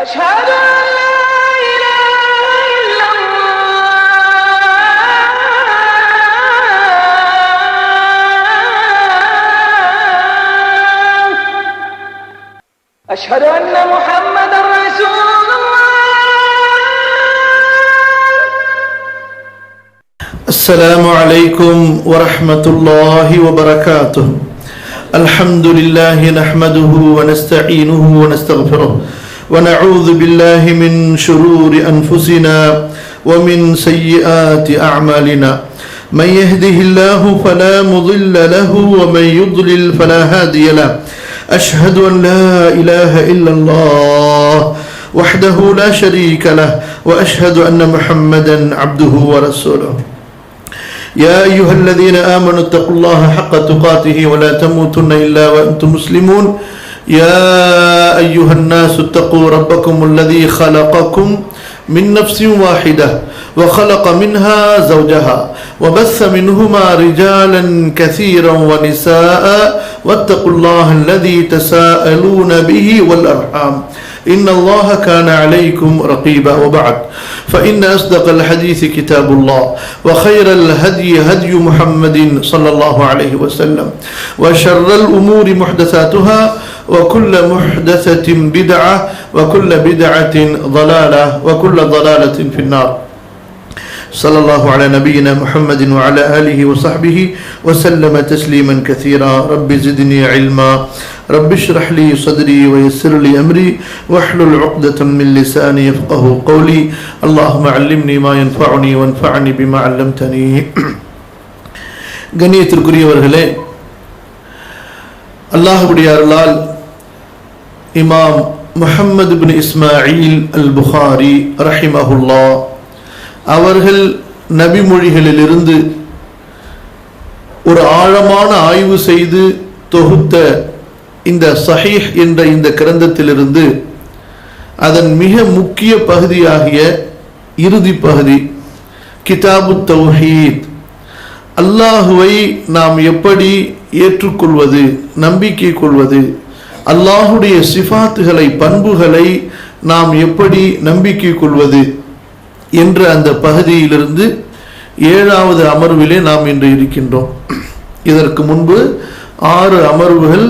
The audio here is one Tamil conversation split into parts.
أشهد أن لا إله إلا الله أشهد أن محمدا رسول الله. السلام عليكم ورحمة الله وبركاته. الحمد لله نحمده ونستعينه ونستغفره ونعوذ بالله من شرور أنفسنا ومن سيئات أعمالنا. من يهده الله فلا مضل له ومن يضلل فلا هادي له. أشهد أن لا إله إلا الله وحده لا شريك له وأشهد أن محمدا عبده ورسوله. يا أيها الذين آمنوا اتقوا الله حق تقاته ولا تموتن إلا وأنتم مسلمون. يا أيها الناس اتقوا ربكم الذي خلقكم من نفس واحدة وخلق منها زوجها وبث منهما رجالا كثيرا ونساء واتقوا الله الذي تساءلون به والأرحام إن الله كان عليكم رقيبا. وبعد فإن أصدق الحديث كتاب الله وخير الهدي هدي محمد صلى الله عليه وسلم وشر الأمور محدثاتها وكل محدثة بدعة وكل بدعة ضلالة وكل ضلالة في النار. صلى الله على نبينا محمد وعلى آله وصحبه وسلم تسليما كثيرا. رب زدني علما رب اشرح لي صدري ويسر لي أمري واحلل عقدة من لساني يفقه قولي. اللهم علمني ما ينفعني وانفعني بما علمتني. கண்ணியத்திற்குரியவர்களே, அல்லாஹ்வுடைய அருளால் இமாம் முஹம்மது பின் இஸ்மாயில் அல் புகாரி ரஹிமஹுல்லா அவர்கள் நபிமொழிகளிலிருந்து ஒரு ஆழமான ஆய்வு செய்து தொகுத்த இந்த சஹீஹ் என்ற இந்த கிரந்தத்திலிருந்து அதன் மிக முக்கிய பகுதியாகிய இறுதி பகுதி கிதாபு தௌஹீத், அல்லாஹுவை நாம் எப்படி ஏற்றுக்கொள்வது, நம்பிக்கை கொள்வது, அல்லாஹுடைய சிஃபாத்துகளை பண்புகளை நாம் எப்படி நம்பிக்கை கொள்வது என்ற அந்த பகுதியிலிருந்து 7வது அமர்விலே நாம் இன்று இருக்கின்றோம். இதற்கு முன்பு 6 அமர்வுகள்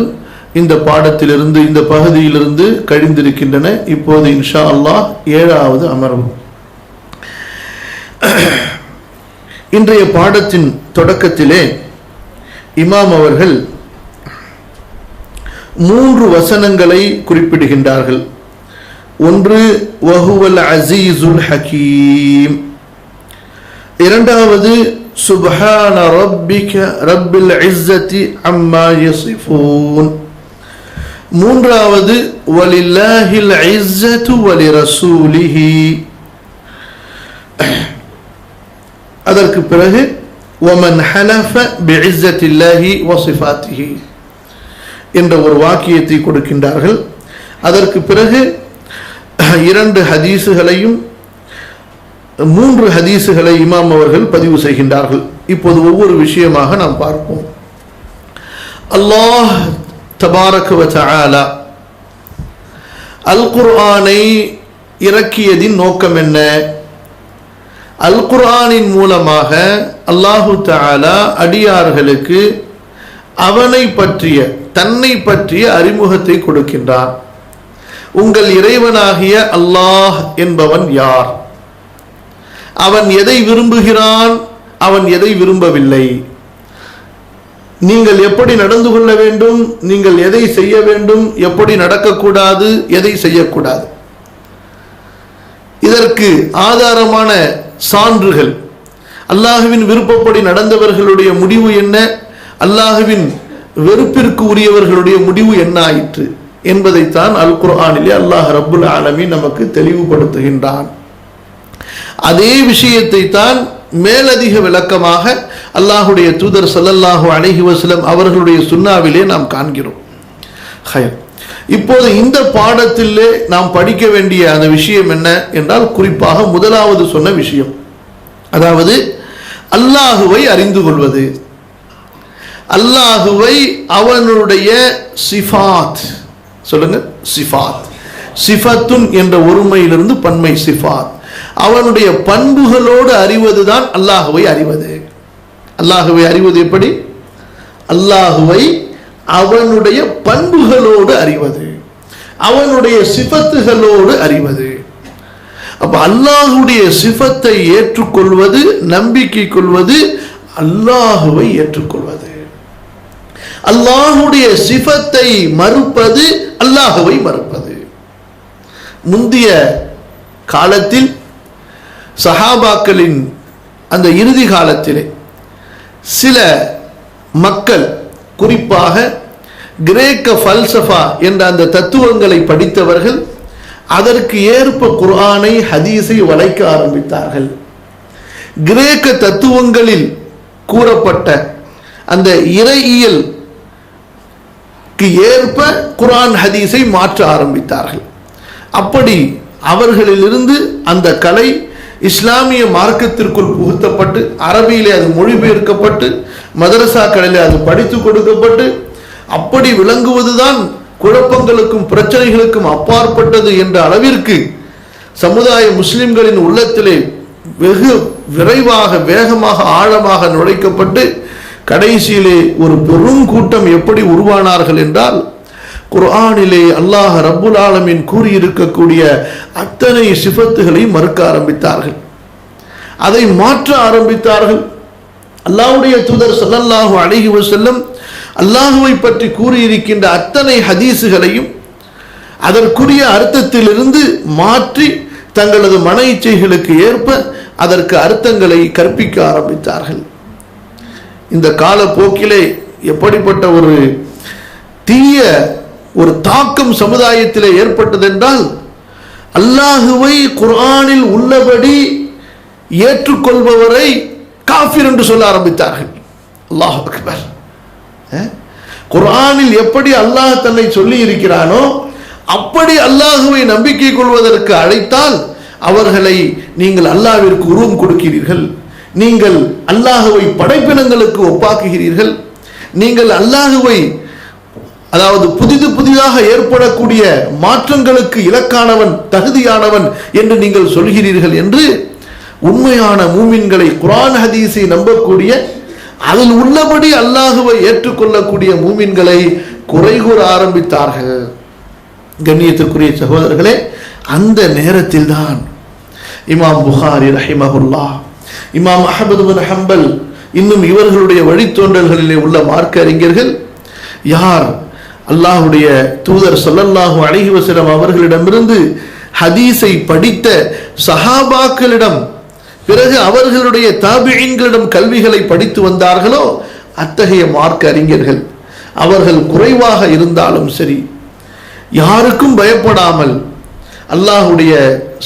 இந்த பாடத்திலிருந்து இந்த பகுதியிலிருந்து கழிந்திருக்கின்றன. இப்போது இன்ஷா அல்லாஹ் 7வது அமர்வு. இன்றைய பாடத்தின் தொடக்கத்திலே இமாம் அவர்கள் 3 வசனங்களை குறிப்பிடுகின்றார்கள். ஒன்று வஹுவல் அஸீஸுல் ஹகீம், இரண்டாவது சுப்ஹான ரப்பிக ரப்பில் இஸ்ஸத்தி அம்மா யசிஃபூன், மூன்றாவது வலில்லாஹில் இஸ்ஸத்து வலிரசூலிஹி. அதற்கு பிறகு வமன் ஹலஃப பிஇஸ்ஸத்தில்லாஹி வஸிஃபாத்திஹி என்ற ஒரு வாக்கியத்தை கொடுக்கின்றார்கள். அதற்கு பிறகு 2 ஹதீசுகளையும் 3 ஹதீசுகளை இமாம் அவர்கள் பதிவு செய்கின்றார்கள். இப்போது ஒவ்வொரு விஷயமாக நாம் பார்ப்போம். அல்லாஹ் தபாரக வ தஆலா அல் குர்ஆனை இறக்கியதின் நோக்கம் என்ன? அல் குர்ஆனின் மூலமாக அல்லாஹு தஆலா அடியார்களுக்கு அவனை பற்றிய, தன்னை பற்றிய அறிமுகத்தை கொடுக்கின்றான். உங்கள் இறைவனாகிய அல்லாஹ் என்பவன் யார்? அவன் எதை விரும்புகிறான், அவன் எதை விரும்பவில்லை, நீங்கள் எப்படி நடந்து கொள்ள வேண்டும், நீங்கள் எதை செய்ய வேண்டும், எப்படி நடக்கக்கூடாது, எதை செய்யக்கூடாது, இதற்கு ஆதாரமான சான்றுகள், அல்லாஹுவின் விருப்பப்படி நடந்தவர்களுடைய முடிவு என்ன, அல்லாஹுவின் வெறுப்பிற்கு உரியவர்களுடைய முடிவு என்ன ஆயிற்று என்பதைத்தான் அல் குர்ஆனிலே அல்லாஹ் ரப்புல் ஆலமீன் நமக்கு தெளிவுபடுத்துகின்றான். அதே விஷயத்தை தான் மேலதிக விளக்கமாக அல்லாஹுடைய தூதர் ஸல்லல்லாஹு அலைஹி வஸல்லம் அவர்களுடைய சுன்னாவிலே நாம் காண்கிறோம். இப்போது இந்த பாடத்திலே நாம் படிக்க வேண்டிய அந்த விஷயம் என்ன என்றால், குறிப்பாக முதலாவது சொன்ன விஷயம், அதாவது அல்லாஹுவை அறிந்து கொள்வது, அல்லாஹுவை அவனுடைய சிஃபாத், சொல்லுங்க, சிஃபாத், சிஃபத்துன் என்ற ஒருமையிலிருந்து பன்மை சிஃபாத். அவனுடைய பண்புகளோடு அறிவதுதான் அல்லாஹுவை அறிவது. அல்லாஹுவை அறிவது எப்படி? அல்லாஹுவை அவனுடைய பண்புகளோடு அறிவது, அவனுடைய சிஃபத்துகளோடு அறிவது. அப்ப அல்லாஹுடைய சிஃபத்தை ஏற்றுக்கொள்வது, நம்பிக்கை கொள்வது, அல்லாஹுவை ஏற்றுக்கொள்வது. அல்லாஹுடைய சிஃபத்தை மறுப்பது, அல்லாஹுவை மறுப்பது. முந்திய காலத்தில் சஹாபாக்களின் அந்த இறுதி காலத்திலே சில மக்கள், குறிப்பாக கிரேக்க ஃபல்சஃபா என்ற அந்த தத்துவங்களை படித்தவர்கள், அதற்கு ஏற்ப குர்ஆனை ஹதீஸை வளைக்க ஆரம்பித்தார்கள். கிரேக்க தத்துவங்களில் கூறப்பட்ட அந்த இறையியலுக்கு ஏற்ப குர்ஆன் ஹதீஸை மாற்ற ஆரம்பித்தார்கள். அப்படி அவர்களிலிருந்து அந்த கலை இஸ்லாமிய மார்க்கத்திற்குள் புகுத்தப்பட்டு, அரபியிலே அது மொழிபெயர்க்கப்பட்டு, மதரசாக்களிலே அது படித்து கொடுக்கப்பட்டு, அப்படி விளங்குவதுதான் குழப்பங்களுக்கும் பிரச்சனைகளுக்கும் அப்பாற்பட்டது என்ற அளவிற்கு சமுதாய முஸ்லிம்களின் உள்ளத்திலே வெகு விரைவாக, வேகமாக, ஆழமாக நுழைக்கப்பட்டு, கடைசியிலே ஒரு பெரும் கூட்டம் எப்படி உருவானார்கள் என்றால், குர்ஆனிலே அல்லாஹ் ரப்புல் ஆலமீன் கூறியிருக்கக்கூடிய அத்தனை சிஃபத்துகளை மறுக்க ஆரம்பித்தார்கள், அதை மாற்ற ஆரம்பித்தார்கள். அல்லாஹ்வுடைய தூதர் ஸல்லல்லாஹு அலைஹி வஸல்லம் அல்லாஹுவை பற்றி கூறியிருக்கின்ற அத்தனை ஹதீஸுகளையும் அதற்குரிய அர்த்தத்திலிருந்து மாற்றி தங்களது மன இச்சைகளுக்கு ஏற்ப அதற்கு அர்த்தங்களை கற்பிக்க ஆரம்பித்தார்கள். இந்த காலப்போக்கிலே எப்படிப்பட்ட ஒரு தீய ஒரு தாக்கம் சமுதாயத்திலே ஏற்பட்டதென்றால், அல்லாஹுவை குர்ஆனில் உள்ளபடி ஏற்றுக்கொள்பவரை காஃபிர் என்று சொல்ல ஆரம்பித்தார்கள். அல்லாஹ் அக்பர். குர்ஆனில் எப்படி அல்லாஹ் தன்னை சொல்லி இருக்கிறானோ அப்படி அல்லாஹுவை நம்பிக்கை கொள்வதற்கு அழைத்தால் அவர்களை நீங்கள் அல்லாஹ்விற்கு உருவம் கொடுக்கிறீர்கள், நீங்கள் அல்லாஹுவை படைப்பினங்களுக்கு ஒப்பாக்குகிறீர்கள், நீங்கள் அல்லாஹுவை, அதாவது புதிதாக ஏற்படக்கூடிய மாற்றங்களுக்கு இலக்கானவன், தகுதியானவன் என்று நீங்கள் சொல்கிறீர்கள் என்று உண்மையான மூமின்களை, குர்ஆன் ஹதீஸை நம்பக்கூடிய, அதில் உள்ளபடி அல்லாஹுவை ஏற்றுக்கொள்ளக்கூடிய மூமின்களை குறை கூற ஆரம்பித்தார்கள். கண்ணியத்திற்குரிய சகோதரர்களே, அந்த நேரத்தில் தான் இமாம் புகாரி ரஹிமஹுல்லாஹ், இமாம் அஹ்மது பின் ஹம்பல், இன்னும் இவர்களுடைய வழித்தோன்றல்களிலே உள்ள மார்க்க அறிஞர்கள் யார் அல்லாஹ்வுடைய தூதர் ஸல்லல்லாஹு அலைஹி வஸல்லம் அவர்களிடமிருந்து ஹதீஸை படித்த சஹாபாக்களிடம், பிறகு அவர்களுடைய தாபிஈன்களிடம் கல்விகளை படித்து வந்தார்களோ அத்தகைய மார்க்க அறிஞர்கள் அவர்கள் குறைவாக இருந்தாலும் சரி, யாருக்கும் பயப்படாமல் அல்லாஹ்வுடைய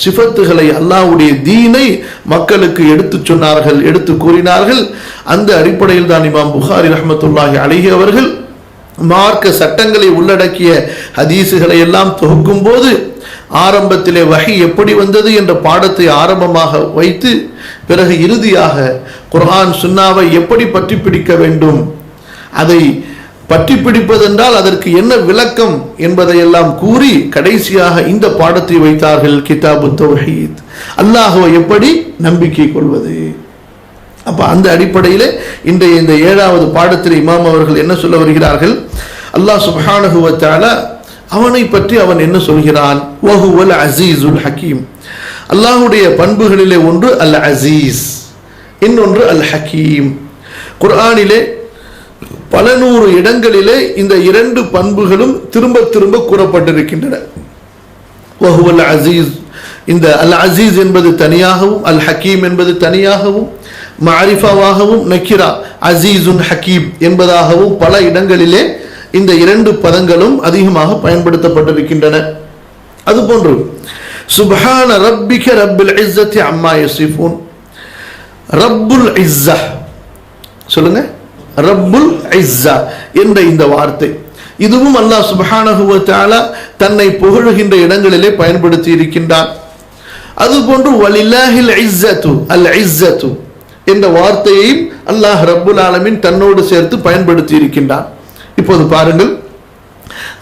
சிஃபத்துகளை, அல்லாஹ்வுடைய தீனை மக்களுக்கு எடுத்து சொன்னார்கள், எடுத்து கூறினார்கள். அந்த அடிப்படையில் தான் இமாம் புகாரி ரஹ்மத்துல்லாஹி அலைஹி அவர்கள் மார்க்க சட்டங்களை உள்ளடக்கிய ஹதீஸுகளை எல்லாம் தொகுக்கும் போது ஆரம்பத்திலே வஹி எப்படி வந்தது என்ற பாடத்தை ஆரம்பமாக வைத்து, பிறகு இறுதியாக குர்ஆன் சுன்னாவை எப்படி பற்றி பிடிக்க வேண்டும், அதை பற்றி பிடிப்பதென்றால் அதற்கு என்ன விளக்கம் என்பதையெல்லாம் கூறி கடைசியாக இந்த பாடத்தை வைத்தார்கள், கிதாபு தௌஹீத், அல்லாஹ்வை எப்படி நம்பிக்கை கொள்வது. அப்ப அந்த அடிப்படையில் இன்றைய இந்த 7வது பாடத்தில் இமாம் அவர்கள் என்ன சொல்ல வருகிறார்கள்? அல்லாஹ் சுப்ஹானஹு வ தஆலா அவனை பற்றி அவன் என்ன சொல்கிறான்? வஹுவல் அஸீஸுல் ஹக்கீம். அல்லாஹ்வுடைய பண்புகளிலே ஒன்று அல் அஸீஸ், இன்னொன்று அல் ஹக்கீம். குர்ஆனிலே பல நூறு இடங்களிலே இந்த 2 பண்புகளும் திரும்ப திரும்ப கூறப்பட்டிருக்கின்றன. வஹுவல் அஸீஸ், இந்த அல் அஸீஸ் என்பது தனியாகவும், அல் ஹக்கீம் என்பது தனியாகவும், மஅரிஃபாவாகவும், நக்கிரா அஸீஸுன் ஹக்கீம் என்பதாகவும் பல இடங்களிலே இந்த 2 பதங்களும் அதிகமாக பயன்படுத்தப்பட்டிருக்கின்றன. அதுபோன்று சுப்ஹான ரப்பிக ரப்பில் இஸ்ஸத்தி அம்மா யசிஃபூன், ரப்புல் இஸ்ஸா, சொல்லுங்க, ரப்புல் இஸ்ஸா என்ற இந்த வார்த்தை, இதுவும் அல்லாஹ் சுப்ஹானஹு வ தஆலா தன்னை புகழுகின்ற இடங்களிலே பயன்படுத்தி இருக்கின்றான். அதுபோன்று வலில்லாஹில் இஸ்ஸத்து, அல் இஸ்ஸத்து என்ற வார்த்தையையும் அல்லாஹ் ரப்புல் ஆலமீன் தன்னோடு சேர்த்து பயன்படுத்தி இருக்கின்றான். இப்போது பாருங்கள்,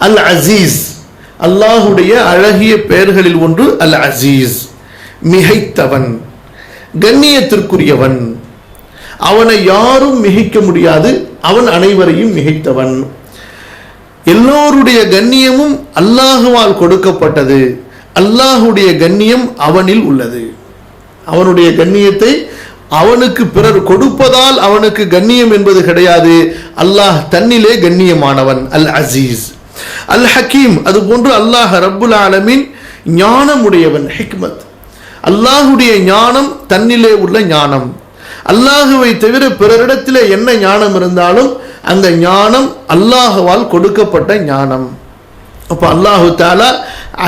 அல் அஸீஸ் அல்லாஹுடைய அழகிய பெயர்களில் ஒன்று அல் அசீஸ், மிகைத்தவன், கண்ணியத்திற்குரியவன். அவனை யாரும் மிகைக்க முடியாது, அவன் அனைவரையும் மிகைத்தவன். எல்லோருடைய கண்ணியமும் அல்லாஹுவால் கொடுக்கப்பட்டது. அல்லாஹுடைய கண்ணியம் அவனில் உள்ளது. அவனுடைய கண்ணியத்தை அவனுக்கு பிறர் கொடுப்பதால் அவனுக்கு கண்ணியம் என்பது கிடையாது. அல்லாஹ் தன்னிலே கண்ணியமானவன். அல் அசீஸ், அல் ஹக்கீம், அதுபோன்று அல்லாஹ் ரப்புல் ஆலமீன் ஞானமுடையவன், ஹிக்மத். அல்லாஹுடைய ஞானம் தன்னிலே உள்ள ஞானம். அல்லாஹுவை தவிர பிறரிடத்திலே என்ன ஞானம் இருந்தாலும் அந்த ஞானம் அல்லாஹுவால் கொடுக்கப்பட்ட ஞானம். அப்ப அல்லாஹு தஆலா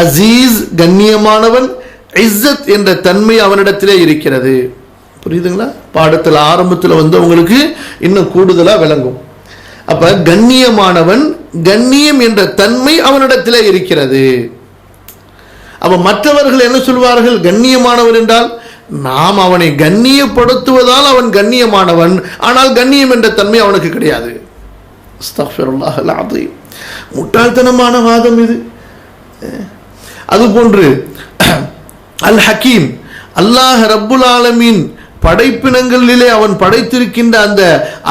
அசீஸ், கண்ணியமானவன். இஸ்ஸத் என்ற தன்மை அவனிடத்திலே இருக்கிறது. புரியுதுங்களா? பாடத்தில் ஆரம்பத்தில் உங்களுக்கு இன்னும் கூடுதலா விளங்கும். அப்ப கண்ணியமானவன், கண்ணியம் என்ற தன்மை அவனிடத்திலே இருக்கிறது. அப்ப மற்றவர்கள் என்ன சொல்வார்கள்? கண்ணியமானவன் என்றால் நாம் அவனை கண்ணியப்படுத்துவதால் அவன் கண்ணியமானவன், ஆனால் கண்ணியம் என்ற தன்மை அவனுக்கு கிடையாது. அஸ்தக்ஃபிருல்லாஹ் அல் அஸீம். முட்டாள்தனமான வாதம் இது. அதுபோன்று அல் ஹக்கீம், அல்லாஹ் ரப்புல் ஆலமீன் படைப்பினங்களிலே அவன் படைத்திருக்கின்ற அந்த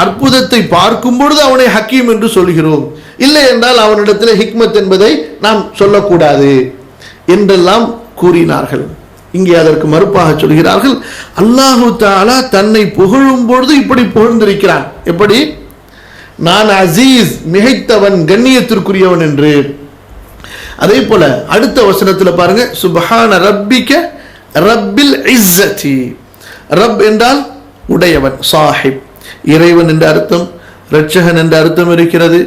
அற்புதத்தை பார்க்கும் பொழுது அவனை ஹக்கீம் என்று சொல்கிறோம். இல்லை என்றால் அவனிடத்தில் ஹிக்மத் என்பதை நாம் சொல்லக்கூடாது என்றெல்லாம் கூறினார்கள். இங்கே அதற்கு மறுப்பாக சொல்கிறார்கள், அல்லாஹு தஆலா தன்னை புகழும் பொழுது இப்படி புகழ்ந்திருக்கிறான். எப்படி? நான் அசீஸ், மிகைத்தவன், கண்ணியத்திற்குரியவன் என்று. அதே போல அடுத்த வசனத்தில் பாருங்க, சுப்ஹான ரப்பிக ரப்பில் இஸ்ஸதி. ரப் என்றால் உடையவன், சாஹிப், இறைவன் என்ற அர்த்தம், இரட்சகன் என்ற அர்த்தம் இருக்கிறது.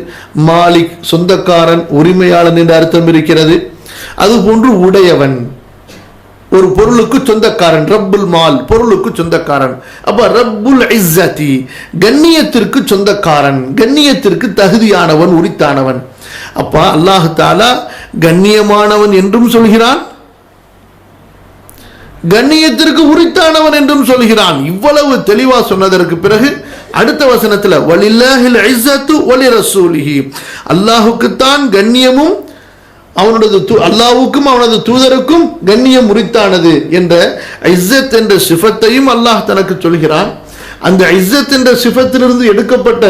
மாலிக், சொந்தக்காரன், உரிமையாளன் என்ற அர்த்தம் இருக்கிறது. அதுபோன்று உடையவன், ஒரு பொருளுக்கு சொந்தக்காரன். ரப்புல் மால், பொருளுக்கு சொந்தக்காரன். அப்ப ரப்புல் இஸ்ஸதி, கண்ணியத்திற்கு சொந்தக்காரன், கண்ணியத்திற்கு தகுதியானவன், உரித்தானவன். அப்ப அல்லாஹ் தஆலா கண்ணியமானவன் என்றும் சொல்கிறான், கண்ணியத்திற்கு உரித்தானவன் என்றும் சொல்கிறான். இவ்வளவு தெளிவா சொன்னதற்கு பிறகு அடுத்த வசனத்துல வலில்லாஹில் இஸ்ஸத்து வலி ரசூலிஹி, அல்லாஹுக்குத்தான் கண்ணியமும் அவனது அல்லாஹ்வுக்கும் அவனது தூதருக்கும் கண்ணியம் உரித்தானது என்ற இஸ்ஸத் என்ற சிஃபத்தையும் அல்லாஹ் தனக்கு சொல்கிறான். அந்த இஸ்ஸத் என்ற சிஃபத்திலிருந்து எடுக்கப்பட்ட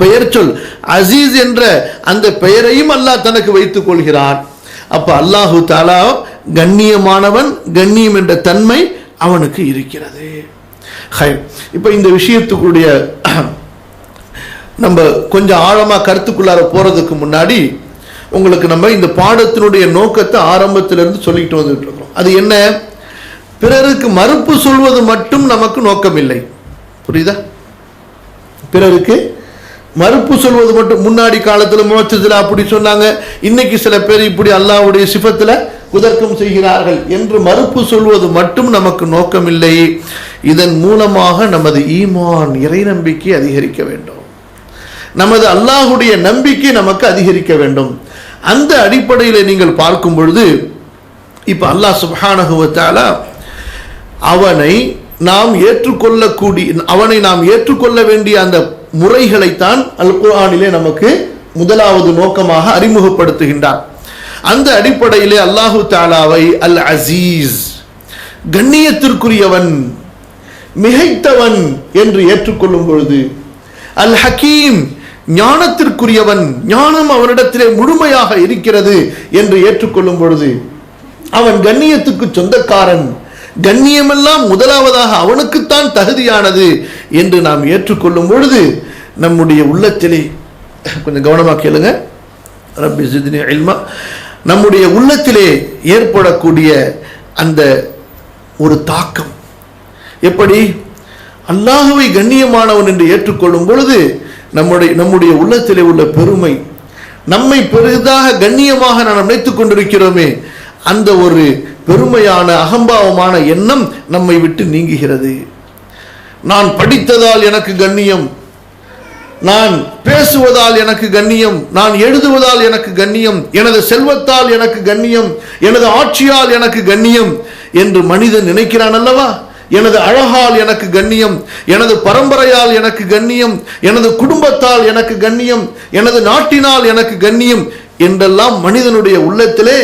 பெயர் சொல் அசீஸ் என்ற அந்த பெயரையும் அல்லாஹ் தனக்கு வைத்துக் கொள்கிறான். அப்ப அல்லாஹு தஆலா கண்ணியமானவன், கண்ணியம் என்ற தன்மை அவனுக்கு இருக்கிறது. இப்ப இந்த விஷயத்துக்குடைய நம்ம கொஞ்சம் ஆழமா கருத்துக்குள்ளார போறதுக்கு முன்னாடி உங்களுக்கு நம்ம இந்த பாடத்தினுடைய நோக்கத்தை ஆரம்பத்திலிருந்து சொல்லிட்டு வந்துட்டு இருக்கோம். அது என்ன? பிறருக்கு மறுப்பு சொல்வது மட்டும் நமக்கு நோக்கம் இல்லை. புரியுதா? பிறருக்கு மறுப்பு சொல்வது மட்டும். முன்னாடி காலத்துல முஅத்தஸிலா அப்படி சொன்னாங்க, இன்னைக்கு சில பேர் இப்படி அல்லாஹ்வுடைய சிஃபத்துல குதர்க்கம் செய்கிறார்கள் என்று மறுப்பு சொல்வது மட்டும் நமக்கு நோக்கம் இல்லை. இதன் மூலமாக நமது ஈமான், இறை நம்பிக்கை அதிகரிக்க வேண்டும். நமது அல்லாஹ்வுடைய நம்பிக்கை நமக்கு அதிகரிக்க வேண்டும். அந்த அடிப்படையில் நீங்கள் பார்க்கும் பொழுது இப்ப அல்லாஹ் சுப்ஹானஹு வ தஆலா அவனை நாம் ஏற்றுக்கொள்ள வேண்டிய அந்த முறைகளைத்தான் அல் குர்ஆனிலே நமக்கு முதலாவது நோக்கமாக அறிமுகப்படுத்துகின்றார். அந்த அடிப்படையிலே அல்லாஹு தஆலாவை அல் அசீஸ், கண்ணியத்திற்குரியவன், மிகைத்தவன் என்று ஏற்றுக்கொள்ளும் பொழுது, அல் ஹக்கீம், ஞானத்திற்குரியவன், ஞானம் அவனிடத்திலே முழுமையாக இருக்கிறது என்று ஏற்றுக்கொள்ளும் பொழுது, அவன் கண்ணியத்துக்கு சொந்தக்காரன், கண்ணியமெல்லாம் முதலாவதாக அவனுக்குத்தான் தகுதியானது என்று நாம் ஏற்றுக்கொள்ளும் பொழுது நம்முடைய உள்ளத்திலே, கொஞ்சம் கவனமாக கேளுங்க, ரப்பி ஸித்னி இல்மா, நம்முடைய உள்ளத்திலே ஏற்படக்கூடிய அந்த ஒரு தாக்கம் எப்படி? அல்லாஹ்வை கண்ணியமானவன் என்று ஏற்றுக்கொள்ளும் பொழுது நம்முடைய உள்ளத்திலே உள்ள பெருமை, நம்மை பெரிதாக கண்ணியமாக நாம் நினைத்துக் கொண்டிருக்கிறோமே, அந்த ஒரு பெருமையான அகம்பாவமான எண்ணம் நம்மை விட்டு நீங்குகிறது. நான் படித்ததால் எனக்கு கண்ணியம், நான் பேசுவதால் எனக்கு கண்ணியம், நான் எழுதுவதால் எனக்கு கண்ணியம், எனது செல்வத்தால் எனக்கு கண்ணியம், எனது ஆட்சியால் எனக்கு கண்ணியம் என்று மனிதன் நினைக்கிறான் அல்லவா? எனது அழகால் எனக்கு கண்ணியம், எனது பரம்பரையால் எனக்கு கண்ணியம், எனது குடும்பத்தால் எனக்கு கண்ணியம், எனது நாட்டினால் எனக்கு கண்ணியம் என்றெல்லாம் மனிதனுடைய உள்ளத்திலே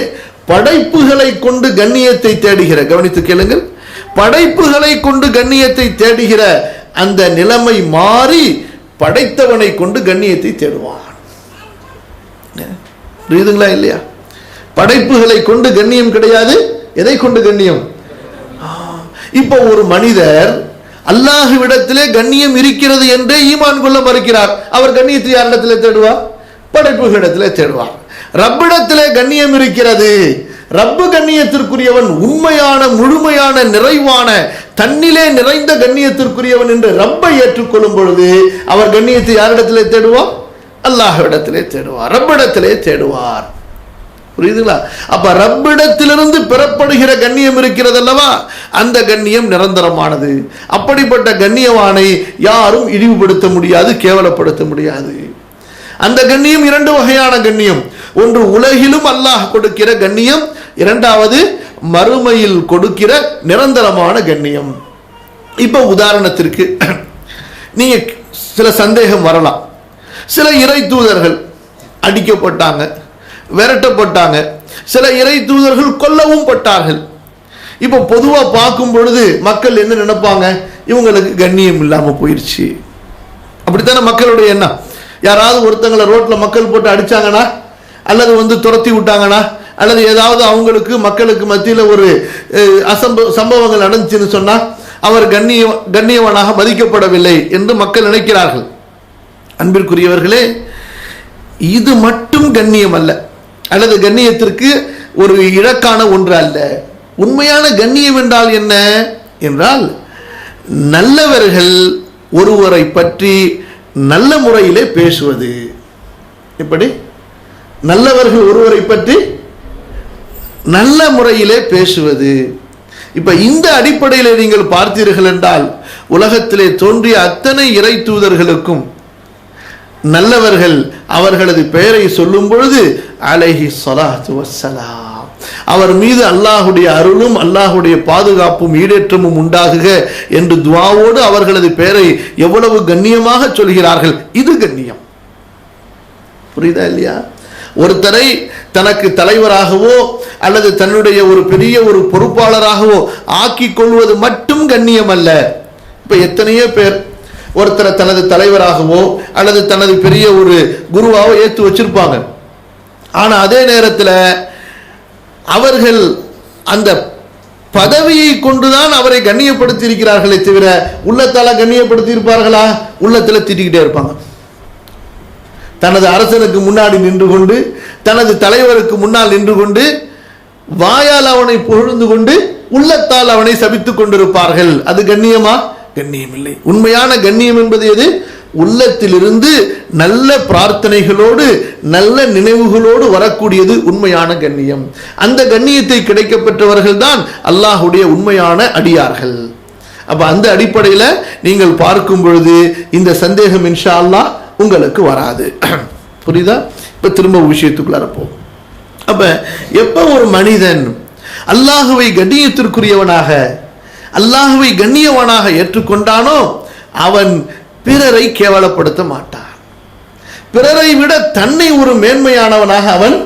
படைப்புகளை கொண்டு கண்ணியத்தை தேடுகிற, கவனித்து கேளுங்கள், படைப்புகளை கொண்டு கண்ணியத்தை தேடுகிற அந்த நிலைமை மாறி படைத்தவனை கொண்டு கண்ணியத்தை தேடுவான். புரியுதுங்களா இல்லையா? படைப்புகளை கொண்டு கண்ணியம் கிடையாது, எதை கொண்டு கண்ணியம்? இப்போ ஒரு மனிதர் அல்லாஹ்விடத்திலே கண்ணியம் இருக்கிறது என்றே ஈமான் கொள்ள மறுக்கிறார். அவர் கண்ணியத்தை யாரிடத்திலே தேடுவார்? படைப்புகளிடத்திலே தேடுவார். ரப்பிடத்திலே கண்ணியம் இருக்கிறது, ரப்பு கண்ணியத்திற்குரியவன், உண்மையான முழுமையான நிறைவான தன்னிலே நிறைந்த கண்ணியத்திற்குரியவன் என்று ரப்பை ஏற்றுக்கொள்ளும் பொழுது அவர் கண்ணியத்தை யாரிடத்திலே தேடுவார்? அல்லாஹ்விடத்திலே தேடுவார், ரப்பிடத்திலே தேடுவார். புரியுதுங்களா? அப்ப ரப்பிடத்திலிருந்து பெறப்படுகிற கண்ணியம் இருக்கிறது அல்லவா, அந்த கண்ணியம் நிரந்தரமானது. அப்படிப்பட்ட கண்ணியவானை யாரும் இழிவுபடுத்த முடியாது, கேவலப்படுத்த முடியாது. அந்த கண்ணியம் இரண்டு வகையான கண்ணியம். ஒன்று உலகிலும் அல்லாஹ் கொடுக்கிற கண்ணியம், இரண்டாவது மறுமையில் கொடுக்கிற நிரந்தரமான கண்ணியம். இப்ப உதாரணத்திற்கு நீங்க சில சந்தேகம் வரலாம். சில இறை தூதர்கள் அடிக்கப்பட்டாங்க, விரட்டப்பட்டாங்க, சில இறை தூதர்கள் கொல்லவும் பட்டார்கள். இப்போ பொதுவா பார்க்கும் பொழுது மக்கள் என்ன நினைப்பாங்க? இவங்களுக்கு கண்ணியம் இல்லாம போயிடுச்சு, அப்படித்தானே மக்களுடைய எண்ணம். யாராவது ஒருத்தங்களை ரோட்ல மக்கள் போட்டு அடிச்சாங்கன்னா, அல்லது துரத்தி விட்டாங்கன்னா, அல்லது ஏதாவது அவங்களுக்கு மக்களுக்கு மத்தியில் ஒரு சம்பவங்கள் நடந்துச்சுன்னு சொன்னா அவர் கண்ணியவனாக மதிக்கப்படவில்லை என்று மக்கள் நினைக்கிறார்கள். அன்பிற்குரியவர்களே, இது மட்டும் கண்ணியம் அல்ல, அல்லது கண்ணியத்திற்கு ஒரு இலக்கான ஒன்று அல்ல. உண்மையான கண்ணியம் என்றால் என்ன என்றால், நல்லவர்கள் ஒருவரை பற்றி நல்ல முறையிலே பேசுவது. எப்படி? நல்லவர்கள் ஒருவரை பற்றி நல்ல முறையிலே பேசுவது. இப்ப இந்த அடிப்படையில் நீங்கள் பார்த்தீர்கள் என்றால், உலகத்திலே தோன்றிய அத்தனை இறை தூதர்களுக்கும் நல்லவர்கள் அவர்களது பெயரை சொல்லும் பொழுது அலைஹி ஸலாத்து வஸ்ஸலாம், அவர் மீது அல்லாஹுடைய அருளும் அல்லாஹுடைய பாதுகாப்பும் ஈடேற்றமும் உண்டாகுக என்று துஆவோடு அவர்களது பெயரை எவ்வளவு கண்ணியமாக சொல்கிறார்கள். இது கண்ணியம். புரியுதா இல்லையா? ஒருத்தரை தனக்கு தலைவராகவோ அல்லது தன்னுடைய ஒரு பெரிய ஒரு பொறுப்பாளராகவோ ஆக்கிக் கொள்வது மட்டும் கண்ணியம் அல்ல. இப்ப எத்தனையோ பேர் ஒருத்தரை தனது தலைவராகவோ அல்லது தனது பெரிய ஒரு குருவாவோ ஏற்று வச்சிருப்பாங்க. ஆனா அதே நேரத்தில் அவர்கள் அந்த பதவியை கொண்டுதான் அவரை கண்ணியப்படுத்தி இருக்கிறார்களே தவிர உள்ளத்தால கண்ணியப்படுத்தி இருப்பார்களா? உள்ளத்துல திட்டிக்கிட்டே இருப்பாங்க. தனது அரசனுக்கு முன்னாடி நின்று கொண்டு, தனது தலைவருக்கு முன்னால் நின்று கொண்டு, வாயால் அவனை புகழ்ந்து கொண்டு உள்ளத்தால் அவனை சபித்துக் கொண்டிருப்பார்கள். அது கண்ணியமா? கண்ணியம் இல்லை. உண்மையான கண்ணியம் என்பது எது? உள்ளத்திலிருந்து நல்ல பிரார்த்தனைகளோடு நல்ல நினைவுகளோடு வரக்கூடியது உண்மையான கண்ணியம். அந்த கண்ணியத்தை கிடைக்கப்பெற்றவர்கள் தான் அல்லாஹுடைய உண்மையான அடியார்கள். அப்ப அந்த அடிப்படையில் நீங்கள் பார்க்கும் பொழுது இந்த சந்தேகம் இன்ஷா அல்லாஹ் உங்களுக்கு வராது. புரியுதா? இப்ப திரும்ப விஷயத்துக்குள்ளார போகும். அப்ப எப்ப ஒரு மனிதன் அல்லாஹுவை கண்ணியத்திற்குரியவனாக, அல்லாஹுவை கண்ணியவனாக ஏற்றுக்கொண்டானோ அவன் பிறரை கேவலப்படுத்த மாட்டான். பிறரை விட தன்னை ஒரு மேன்மையானவனாக அவன்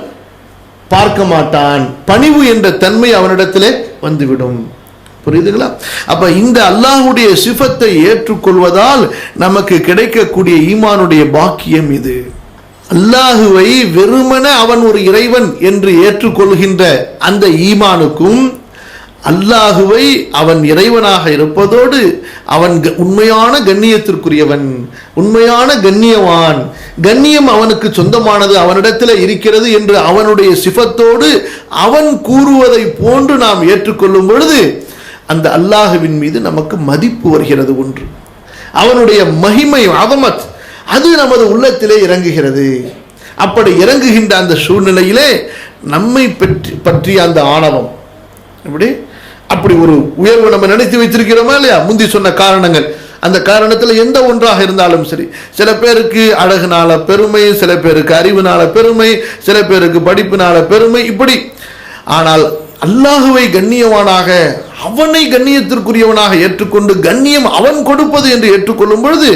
பார்க்க மாட்டான். பணிவு என்ற தன்மை அவனிடத்திலே வந்துவிடும். புரியுதுங்களா? அப்ப இந்த அல்லாஹுடைய சிஃபத்தை ஏற்றுக்கொள்வதால் நமக்கு கிடைக்கக்கூடிய ஈமானுடைய பாக்கியம் இது. அல்லாஹுவை வெறுமன அவன் ஒரு இறைவன் என்று ஏற்றுக்கொள்கின்ற அந்த ஈமானுக்கும், அல்லாஹுவை அவன் இறைவனாக இருப்பதோடு அவன் உண்மையான கண்ணியத்திற்குரியவன், உண்மையான கண்ணியவான், கண்ணியம் அவனுக்கு சொந்தமானது, அவனிடத்தில் இருக்கிறது என்று அவனுடைய சிஃபத்தோடு அவன் கூறுவதை போன்று நாம் ஏற்றுக்கொள்ளும் பொழுது அந்த அல்லாஹுவின் மீது நமக்கு மதிப்பு வருகிறது. ஒன்று, அவனுடைய மகிமை அவமத் அது நமது உள்ளத்திலே இறங்குகிறது. அப்படி இறங்குகின்ற அந்த சூழ்நிலையிலே நம்மை பற்றிய அந்த ஆணவம், எப்படி அப்படி ஒரு உயர்வு நம்ம நினைத்து வைத்திருக்கிறோமா இல்லையா? முந்தி சொன்ன காரணங்கள், அந்த காரணத்தில் எந்த ஒன்றாக இருந்தாலும் சரி, சில பேருக்கு அழகுனால பெருமை, சில பேருக்கு அறிவுனால பெருமை, சில பேருக்கு படிப்பினால பெருமை, இப்படி. ஆனால் அல்லாஹுவை கண்ணியவானாக அவனை கண்ணியத்திற்குரியவனாக ஏற்றுக்கொண்டு கண்ணியம் அவன் கொடுப்பது என்று ஏற்றுக்கொள்ளும் பொழுது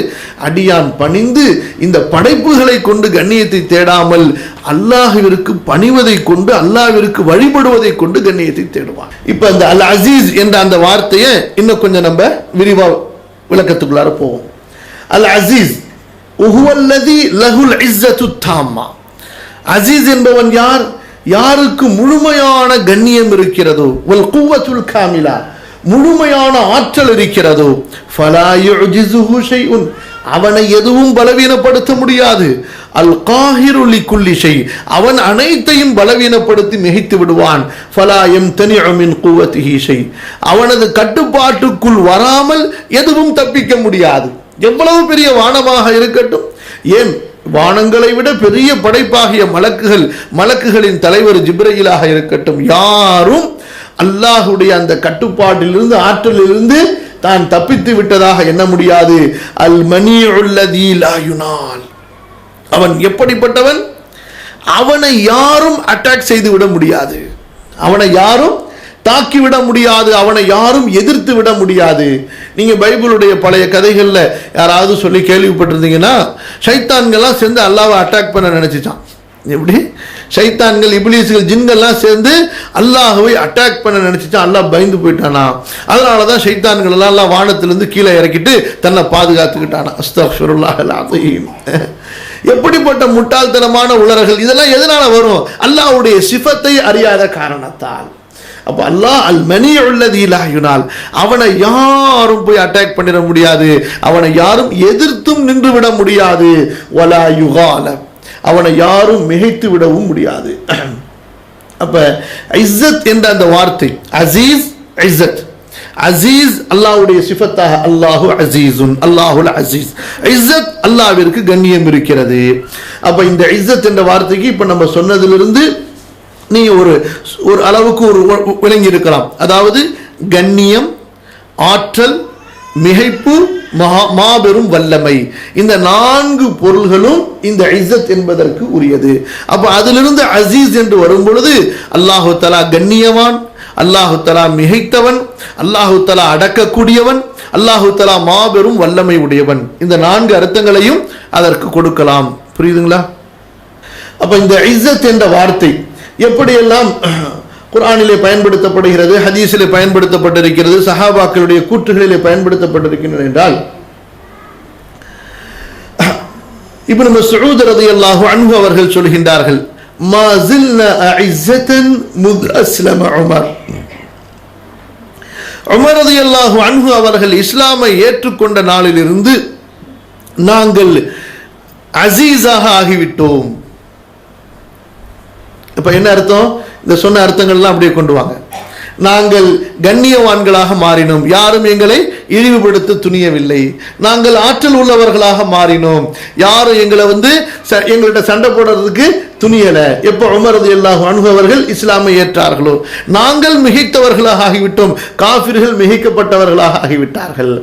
அடியான் பணிந்து இந்த படைப்புகளை கொண்டு கண்ணியத்தை தேடாமல் அல்லாஹ்விற்கு பணிவதை கொண்டு அல்லாஹ்விற்கு வழிபடுவதை கொண்டு கண்ணியத்தை தேடுவான். இப்ப அந்த அல் அசீஸ் என்ற அந்த வார்த்தையை இன்னும் கொஞ்சம் நம்ம விரிவா விளக்கத்துக்குள்ளார போவோம். அல் அசீஸ் உஹுவல்லதி லஹுல் இஸ்ஸத்து தாம்மா. அசீஸ் என்பவன் யார்? யாருக்கு முழுமையான கண்ணியம் இருக்கிறதோ, வல் குவத்துல் காமிலா, முழுமையான ஆற்றல் இருக்கிறதோ, ஃபலா யுஜிஸுஹு ஷைஉன், அவனை எதுவும் பலவீனப்படுத்த முடியாது. அல் காஹிரு லிகுல்லி ஷை, அவன் அனைத்தையும் பலவீனப்படுத்தி மிகைத்து விடுவான். ஃபலா யம்தனிஉ மின் குவத்திஹி ஷை, அவனது கட்டுப்பாட்டுக்குள் வராமல் எதுவும் தப்பிக்க முடியாது. எவ்வளவு பெரிய வானமாக இருக்கட்டும், ஏன் வானங்களை விட பெரிய படைப்பாகிய மலக்குகளின் தலைவர் ஜிப்ரீலாக இருக்கட்டும், யாரும் அல்லாஹுடைய அந்த கட்டுப்பாட்டிலிருந்து ஆற்றலிலிருந்து தான் தப்பித்து விட்டதாக எண்ண முடியாது. அல் மனிஉல்லதி லா யுனால், அவன் எப்படிப்பட்டவன்? அவனை யாரும் அட்டாக் செய்து விட முடியாது, அவனை யாரும் தாக்கிவிட முடியாது, அவனை யாரும் எதிர்த்து விட முடியாது. நீங்க பைபிளுடைய பழைய கதைகள்ல யாராவது சொல்லி கேள்விப்பட்டிருந்தீங்கன்னா, ஷைத்தான்கள்லாம் சேர்ந்து அல்லாஹ்வை அட்டாக் பண்ண நினைச்சிட்டான். எப்படி ஷைத்தான்கள், இப்லீஸ்கள், ஜின்கள்லாம் சேர்ந்து அல்லாஹ்வை அட்டாக் பண்ண நினைச்சிட்டான். அல்லாஹ் பயந்து போயிட்டானா, அதனாலதான் ஷைத்தான்கள் எல்லாம் வானத்திலிருந்து கீழே இறக்கிட்டு தன்னை பாதுகாத்துக்கிட்டானா. அஸ்தக்ஃபிருல்லாஹல் அஸீம். எப்படிப்பட்ட முட்டாள்தனமான உளறல்கள்! இதெல்லாம் எதனால வரும்? அல்லாஹ்வுடைய சிஃபத்தை அறியாத காரணத்தால். அப்ப அல்லாஹ் அல் மனிஉல்லதி லா யுனால், அவனை யாரும் போய் அட்டாக் பண்ணிட முடியாது, அவனை யாரும் எதிர்த்தும் நின்று விட முடியாது. வலா யுகால, அவனை யாரும் மிகைத்து விடவும் முடியாது. அப்ப இஸ்ஸத் என்ற அந்த வார்த்தை, அசீஸ், இஸ்ஸத். அசீஸ் அல்லாஹ்வுடைய சிஃபத்தாக, அல்லாஹு அசீஸுன், அல்லாஹுல் அசீஸ். இஸ்ஸத், அல்லாஹ்விற்கு கண்ணியம் இருக்கிறது. அப்ப இந்த இஸ்ஸத் என்ற வார்த்தைக்கு இப்ப நம்ம சொன்னதிலிருந்து நீ ஒரு அளவுக்கு ஒரு விளங்கி இருக்கலாம். அதாவது கண்ணியம், ஆற்றல், மிகைப்பு, மாபெரும் வல்லமை, இந்த 4 பொருள்களும் இந்த இஸ்ஸத் என்பதற்கு உரியது. அப்ப அதிலிருந்து அசீஸ் என்று வரும் பொழுது அல்லாஹு தஆலா கண்ணியவான், அல்லாஹு தஆலா மிகைத்தவன், அல்லாஹு தஆலா அடக்கக்கூடியவன், அல்லாஹு தஆலா மாபெரும் வல்லமை உடையவன். இந்த 4 அர்த்தங்களையும் அதற்கு கொடுக்கலாம். புரியுதுங்களா? அப்ப இந்த இஸ்ஸத் என்ற வார்த்தை எப்படியெல்லாம் குர்ஆனிலே பயன்படுத்தப்படுகிறது, ஹதீஸிலே பயன்படுத்தப்பட்டிருக்கிறது, சஹாபாக்களுடைய கூற்றுகளிலே பயன்படுத்தப்பட்டிருக்கின்றன என்றால், இப்னு மஸ்ஊத் ரலியல்லாஹு அன்ஹு அவர்கள் சொல்கின்றார்கள், மா ஸில்னா அஇஸ்ஸதன் முத் அஸ்லம உமர். உமர் ரலியல்லாஹு அன்ஹு அவர்கள் இஸ்லாமை ஏற்றுக்கொண்ட நாளிலிருந்து நாங்கள் அசீஸாக ஆகிவிட்டோம். இப்ப என்ன அர்த்தம்? இந்த சொன்ன அர்த்தங்கள்லாம் அப்படியே கொண்டு வாங்க. நாங்கள் கண்ணியவான்களாக மாறினோம், யாரும் எங்களை இழிவுபடுத்த துணியவில்லை. நாங்கள் ஆற்றல் உள்ளவர்களாக மாறினோம், யாரும் எங்களை எங்கள்கிட்ட சண்டை போடுறதுக்கு துணியல. எப்போ உமர் ரலியல்லாஹு அன்ஹு அவர்கள் இஸ்லாமை ஏற்றார்களோ நாங்கள் மிகைத்தவர்களாக ஆகிவிட்டோம், காஃபிர்கள் மிகைக்கப்பட்டவர்களாக ஆகிவிட்டார்கள்.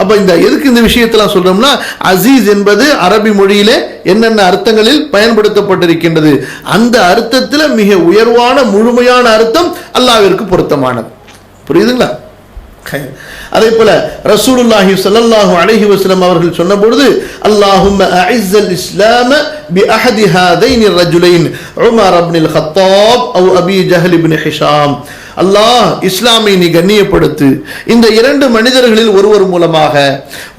அப்ப எதுக்கு இந்த விஷயத்தெல்லாம் சொல்றோம்னா, அசீஸ் என்பது அரபி மொழியிலே என்னென்ன அர்த்தங்களில் பயன்படுத்தப்பட்டிருக்கின்றது, அந்த அர்த்தத்தில் மிக உயர்வான முழுமையான அர்த்தம் அல்லாஹ்விற்கு பொருத்தமானது. புரியுதுங்களா? அதே போல ரசூலுல்லாஹி ஸல்லல்லாஹு அலைஹி வஸல்லம் அவர்கள் சொன்ன பொழுது, அல்லாஹும்ம அஇஸ்ஸல் இஸ்லாம பிஅஹதி ஹாதைனி ரஜுலைன் உமர் இப்னுல் கத்தாப் அவ் அபி ஜஹல் இப்னு ஹிஷாம். அல்லாஹ் இஸ்லாமை நீ கண்ணியப்படுத்து இந்த 2 மனிதர்களில் ஒருவர் மூலமாக,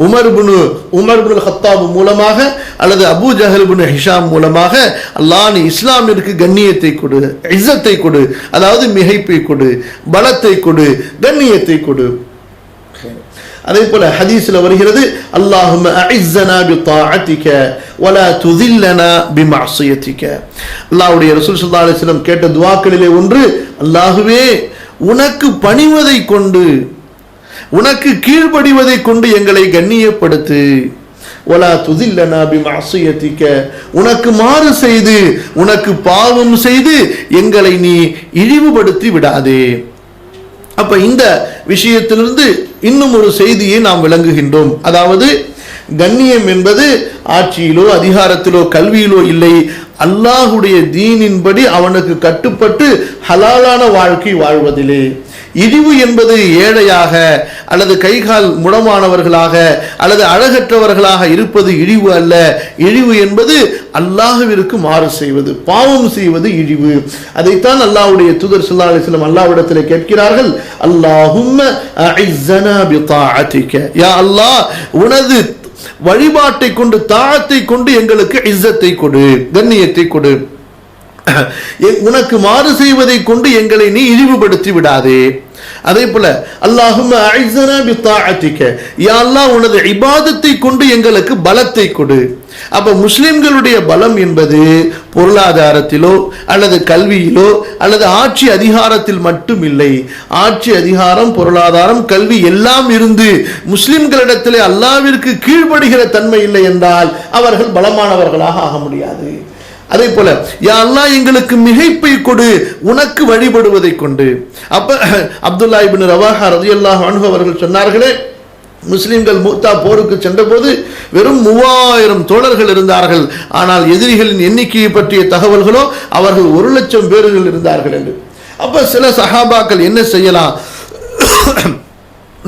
உமர் இப்னுல் கத்தாப் மூலமாக அல்லது அபூ ஜஹல் இப்னு ஹிஷாம் மூலமாக, அல்லாஹ் நீ இஸ்லாமிற்கு கண்ணியத்தை கொடு, இஸ்ஸத்தை கொடு, அதாவது மிகைப்பை கொடு, பலத்தை கொடு, கண்ணியத்தை கொடு. அதே போல ஹதீஸ்ல வருகிறது, அல்லாஹும்ம அஇஸ்ஸனா பிதாஅதிக வலா துதில்லனா பிமஅசியதிக. அல்லாஹ்வுடைய ரசூல் ஸல்லல்லாஹு அலைஹி வஸல்லம் கேட்ட துஆக்களிலே ஒன்று, அல்லாஹ்வே உனக்கு பணிவதை கொண்டு, உனக்கு கீழ்ப்படிவதை கொண்டு எங்களை கண்ணியப்படுத்து. வலா துதில்லனா பிமஅசியதிக, உனக்கு மாறு செய்து, உனக்கு பாவம் செய்து எங்களை நீ இழிவுபடுத்தி விடாதே. அப்ப இந்த விஷயத்திலிருந்து இன்னும் ஒரு செய்தியை நாம் விளங்குகின்றோம். அதாவது கண்ணியம் என்பது ஆட்சியிலோ அதிகாரத்திலோ கல்வியிலோ இல்லை, அல்லாஹுடைய தீனின்படி அவனுக்கு கட்டுப்பட்டு ஹலாலான வாழ்க்கை வாழ்வதிலே. இழிவு என்பது ஏழையாக அல்லது கைகால் முடமானவர்களாக அல்லது அழகற்றவர்களாக இருப்பது இழிவு அல்ல. இழிவு என்பது அல்லாஹ்விற்கு மாறு செய்வது, பாவம் செய்வது இழிவு. அதைத்தான் அல்லாஹ்வுடைய தூதர் ஸல்லல்லாஹு அலைஹி வஸல்லம் அல்லாஹ்விடத்தில் கேட்கிறார்கள், அல்லாஹும்ம அஇஸ்ஸனா பிதாஅதிக, யா அல்லாஹ் உனது வழிபாட்டை கொண்டு, தாஅத்தை கொண்டு எங்களுக்கு இஸ்ஸத்தை கொடு, கண்ணியத்தை கொடு. உனக்கு மாறு செய்வதை கொண்டு எங்களை நீ இழிவுபடுத்தி விடாதே. அதே போல அல்லாஹும்ம அஇஸ்ஸனா பிதாஅதிக, யா அல்லாஹ் உனது இபாதத்தை கொண்டு எங்களுக்கு பலத்தை கொடு. அப்ப முஸ்லிம்களுடைய பலம் என்பது பொருளாதாரத்திலோ அல்லது கல்வியிலோ அல்லது ஆட்சி அதிகாரத்தில் மட்டும் இல்லை. ஆட்சி அதிகாரம், பொருளாதாரம், கல்வி எல்லாம் இருந்து முஸ்லிம்களிடத்திலே அல்லாஹ்விற்கு கீழ்ப்படுகிற தன்மை இல்லை என்றால் அவர்கள் பலமானவர்களாக ஆக முடியாது. அதே போல யா அல்லாஹ் எங்களுக்கு மிகைப்பை கொடு உனக்கு வழிபடுவதை கொண்டு. அப்ப அப்துல்லா இப்னு ரவாஹா ரலியல்லாஹு அன்ஹு அவர்கள் சொன்னார்களே, முஸ்லிம்கள் மூத்தா போருக்கு சென்றபோது வெறும் 3000 தோழர்கள் இருந்தார்கள். ஆனால் எதிரிகளின் எண்ணிக்கையை பற்றிய தகவல்களோ அவர்கள் 1,00,000 பேர்கள் இருந்தார்கள் என்று. அப்ப சில சஹாபாக்கள் என்ன செய்யலாம்,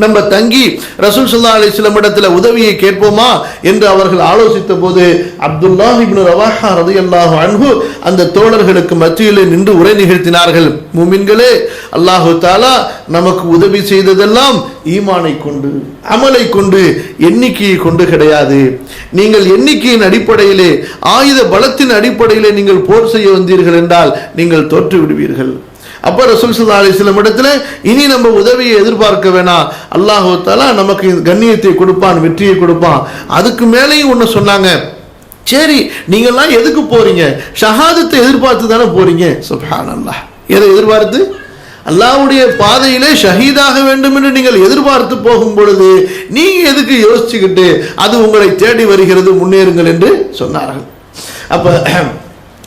நம்ம தங்கி ரசூல் ஸல்லல்லாஹு அலைஹி வஸல்லம் இடத்துல உதவியை கேட்போமா என்று அவர்கள் ஆலோசித்த போது அப்துல்லாஹ் இப்னு ரவாஹா ரலியல்லாஹு அன்ஹு அந்த தோழர்களுக்கு மத்தியிலே நின்று உரை நிகழ்த்தினார்கள். மூமின்களே, அல்லாஹு தஆலா நமக்கு உதவி செய்ததெல்லாம் ஈமானை கொண்டு, அமலை கொண்டு, எண்ணிக்கையை கொண்டு கிடையாது. நீங்கள் எண்ணிக்கையின் அடிப்படையிலே, ஆயுத பலத்தின் அடிப்படையிலே நீங்கள் போர் செய்ய வந்தீர்கள் என்றால் நீங்கள் தோற்று விடுவீர்கள். அப்ப ரசூல் ஸல்லல்லாஹு அலைஹி வஸல்லம் இடத்துல இனி நம்ம உதவியை எதிர்பார்க்க வேணாம், அல்லாஹ் தஆலா நமக்கு கண்ணியத்தை கொடுப்பான், வெற்றியை கொடுப்பான். அதுக்கு மேலேயும் ஒன்று சொன்னாங்க, சரி நீங்கள்லாம் எதுக்கு போறீங்க, ஷஹாதத்தை எதிர்பார்த்து தானே போறீங்க. சுப்ஹானல்லாஹ், எதை எதிர்பார்த்து? அல்லாஹ்வுடைய பாதையிலே ஷஹீதாக வேண்டும் என்று நீங்கள் எதிர்பார்த்து போகும் பொழுது நீங்க எதுக்கு யோசிச்சுக்கிட்டு அது உங்களை தேடி வருகிறது, முன்னேறுங்கள் என்று சொன்னார்கள். அப்ப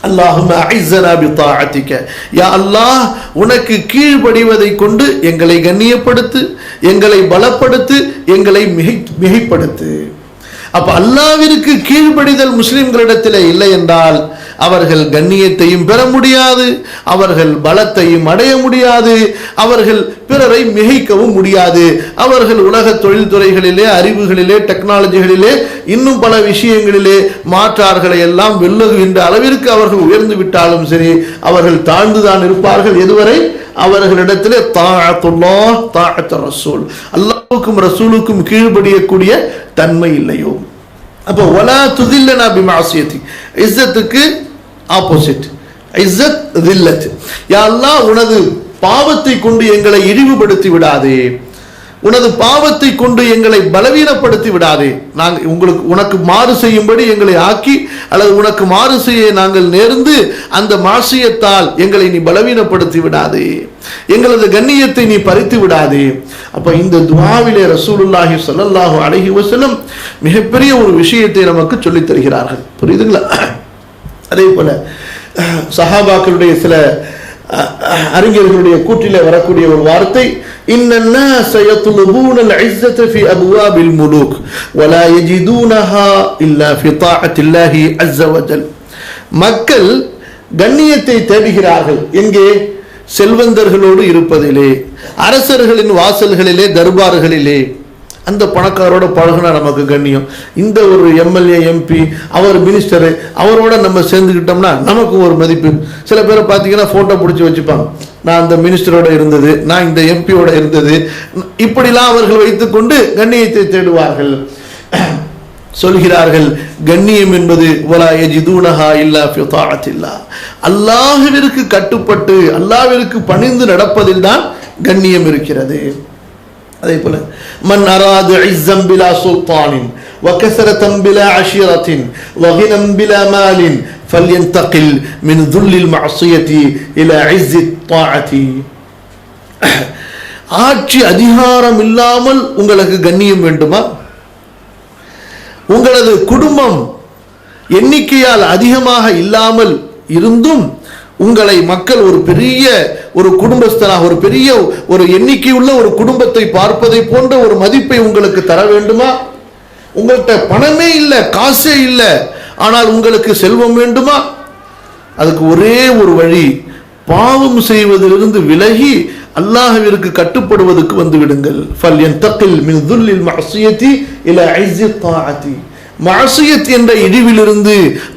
அல்லாஹும்ம அஇஸ்ஸனா பிதாஅதிக, யா அல்லாஹ் உனக்கு கீழ்ப்படிவதை கொண்டு எங்களை கண்ணியப்படுத்து, எங்களை பலப்படுத்து, எங்களை மிகைப்படுத்து. அப்ப அல்லாஹ்விற்கு கீழ்ப்படிதல் முஸ்லிம்களிடத்தில் இல்லை என்றால் அவர்கள் கண்ணியத்தையும் பெற முடியாது, அவர்கள் பலத்தையும் அடைய முடியாது, அவர்கள் பிறரை மிகைக்கவும் முடியாது. அவர்கள் உலக தொழில்துறைகளிலே, அறிவுகளிலே, டெக்னாலஜிகளிலே, இன்னும் பல விஷயங்களிலே மாற்றார்களை எல்லாம் வெல்லுகின்ற அளவிற்கு அவர்கள் உயர்ந்து விட்டாலும் சரி, அவர்கள் தாழ்ந்துதான் இருப்பார்கள். எதுவரை அவர்களிடத்திலே தாஅத்துல்லாஹ் தாஅத்து ரசூல், அல்லாஹ்வுக்கும் ரசூலுக்கும் கீழ்ப்படியக்கூடிய தன்மை இல்லையோ. அப்போ வலா துதில்லனா பிமாசியதி, இஸ்ஸத்துக்கு ஆப்போசிட் இஸ்ஸத் தில்லத். யா அல்லாஹ் உனது பாவத்தை கொண்டு எங்களை இழிவுபடுத்தி விடாதே, உனது பாவத்தை கொண்டு எங்களை பலவீனப்படுத்தி விடாதே. நாங்கள் உனக்கு மாறு செய்யும்படி எங்களை ஆக்கி அல்லது உனக்கு மாறு செய்ய நாங்கள் நேர்ந்து அந்த மாசியத்தால் எங்களை நீ பலவீனப்படுத்தி விடாதே, எங்களது கண்ணியத்தை நீ பறித்து விடாதே. அப்ப இந்த துஆவிலே ரசூலுல்லாஹி ஸல்லல்லாஹு அலைஹி வஸல்லம் மிகப்பெரிய ஒரு விஷயத்தை நமக்கு சொல்லித் தருகிறார்கள். புரியுதுங்களா? அதே போல சஹாபாக்களுடைய சில அறிஞர்களுடைய கூற்றிலே வரக்கூடிய ஒரு வார்த்தை, இன்னன்னாஸ யத்லுபூனல் இஸ்ஸத ஃபீ அப்வாபில் முலூக் வலா யஜிதூனஹா இல்லா ஃபீ தாஅத்தில்லாஹி அஸ்ஸ வஜல். மக்கள் கண்ணியத்தை தேடுகிறார்கள் எங்கே? செல்வந்தர்களோடு இருப்பதிலே, அரசர்களின் வாசல்களிலே, தர்பார்களிலே. அந்த பணக்காரோட பழகுனா நமக்கு கண்ணியம். இந்த ஒரு எம்எல்ஏ, எம்பி, அவர் மினிஸ்டரு, அவரோட நம்ம சேர்ந்துக்கிட்டோம்னா நமக்கு ஒரு மதிப்பு. சில பேரை பார்த்தீங்கன்னா ஃபோட்டோ பிடிச்சி வச்சுப்பாங்க, நான் அந்த மினிஸ்டரோட இருந்தது, நான் இந்த எம்பியோட இருந்தது, இப்படிலாம் அவர்கள் வைத்துக்கொண்டு கண்ணியத்தை தேடுவார்கள். சொல்கிறார்கள், கண்ணியம் என்பது வலா யஜிதூனஹா இல்லா ஃபி தாஅத்தில்லாஹ், அல்லாஹ்விற்கு கட்டுப்பட்டு அல்லாஹ்விற்கு பணிந்து நடப்பதில் தான் கண்ணியம் இருக்கிறது. அதே போல மன் அராத இஸ்ஸம் பிலா சுல்தானின் வகஸரதன் பிலா அஷீரத்தின் வகினம் பிலா மாலின் ஃபல்யன்தகில் மின் துல்லில் மஅசியதி இலா இஸ்ஸி தாஅதி. ஆட்சி அதிகாரம் இல்லாமல் உங்களுக்கு கண்ணியம் வேண்டுமா? உங்களது குடும்பம் எண்ணிக்கையால் அதிகமாக இல்லாமல் இருந்தும் உங்களை மக்கள் ஒரு பெரிய ஒரு குடும்பஸ்தனாக, ஒரு பெரிய ஒரு எண்ணிக்கை உள்ள ஒரு குடும்பத்தை பார்ப்பதை போன்ற ஒரு மதிப்பை உங்களுக்கு தர வேண்டுமா? உங்கள்கிட்ட பணமே இல்லை, காசே இல்லை, ஆனால் உங்களுக்கு செல்வம் வேண்டுமா? அதுக்கு ஒரே ஒரு வழி, பாவம் செய்வதிலிருந்து விலகி அல்லாஹ்விற்கு கட்டுப்படுவதற்கு வந்து விடுங்கள். ஃபல்யன்தகில் மின் துல்லில் மஅசியத்தி இலா இஸ்ஸி தாஅத்தி. மஅசியத் என்ற இழிவிலிருந்து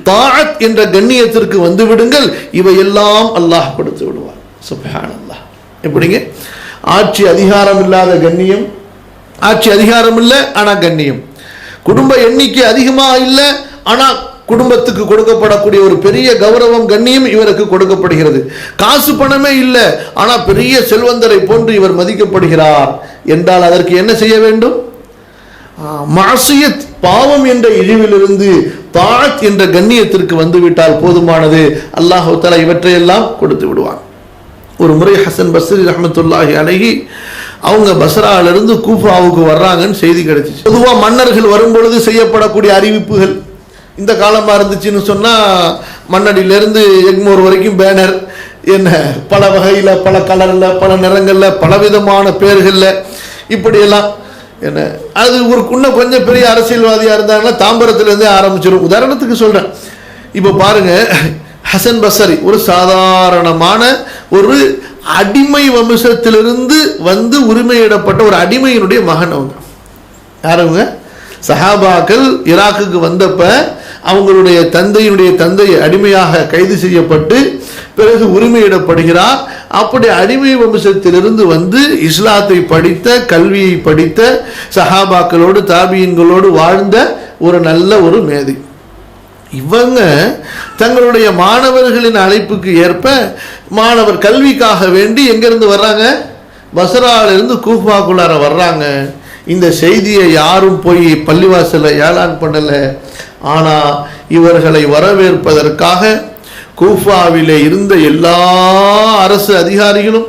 தாஅத் என்ற கண்ணியத்திற்கு வந்து விடுங்கள். இவையெல்லாம் அல்லாஹ் கொடுத்து விடுவார். சுப்ஹானல்லாஹ். எப்படிங்க? ஆட்சி அதிகாரம் இல்லாத கண்ணியம், ஆட்சி அதிகாரம் இல்லை ஆனா கண்ணியம். குடும்ப எண்ணிக்கை அதிகமா இல்லை ஆனா குடும்பத்துக்கு கொடுக்கப்படக்கூடிய ஒரு பெரிய கௌரவம் கண்ணியம் இவருக்கு கொடுக்கப்படுகிறது. காசு பணமே இல்லை ஆனா பெரிய செல்வந்தரை போன்று இவர் மதிக்கப்படுகிறார் என்றால் அதற்கு என்ன செய்ய வேண்டும்? மஅசியத் பாவம் என்ற இழிவிலிருந்து தாஅத் என்ற கண்ணியத்திற்கு வந்துவிட்டால் போதுமானது. அல்லாஹ் தஆலா இவற்றையெல்லாம் கொடுத்து விடுவான். ஒரு முறை ஹசன் பஸ்ரி ரஹ்மத்துல்லாஹி அலைஹி அவங்க பஸ்ராவிலிருந்து கூஃபாவுக்கு வர்றாங்கன்னு செய்தி கிடைச்சிச்சு. பொதுவாக மன்னர்கள் வரும்பொழுது செய்யப்படக்கூடிய அறிவிப்புகள் இந்த காலமாக இருந்துச்சுன்னு சொன்னால் மண்ணடியிலேருந்து எக்மோர் வரைக்கும் பேனர் என்ன பல வகையில், பல கலரில், பல நிறங்களில், பலவிதமான பேர்களில் இப்படியெல்லாம் என்ன அது ஒரு இன்னும் கொஞ்சம் பெரிய அரசியல்வாதியாக இருந்தாங்கன்னா தாம்பரத்துலேருந்தே ஆரம்பிச்சிடும். உதாரணத்துக்கு சொல்கிறேன், இப்போ பாருங்க, ஹசன் பஸ்ரி ஒரு சாதாரணமான ஒரு அடிமை வம்சத்திலிருந்து வந்து உரிமையிடப்பட்ட ஒரு அடிமையினுடைய மகன். அவங்க யாருங்க? சஹாபாக்கள் ஈராக்குக்கு வந்தப்ப அவங்களுடைய தந்தை அடிமையாக கைது செய்யப்பட்டு பிறகு உரிமையிடப்படுகிறார். அப்படி அடிமை வம்சத்திலிருந்து வந்து இஸ்லாத்தை படித்த, கல்வியை படித்த, சஹாபாக்களோடு தாபியின்களோடு வாழ்ந்த ஒரு நல்ல ஒரு மேதை. இவங்க தங்களுடைய மாணவர்களின் அழைப்புக்கு ஏற்ப மாணவர் கல்விக்காக வேண்டி எங்கிருந்து வர்றாங்க? பஸ்ராவிலிருந்து கூஃபாக்குள்ளார வர்றாங்க. இந்த செய்தியை யாரும் போய் பள்ளிவாசல ஏலான் பண்ணல. ஆனா இவர்களை வரவேற்பதற்காக கூஃபாவிலே இருந்த எல்லா அரசு அதிகாரிகளும்,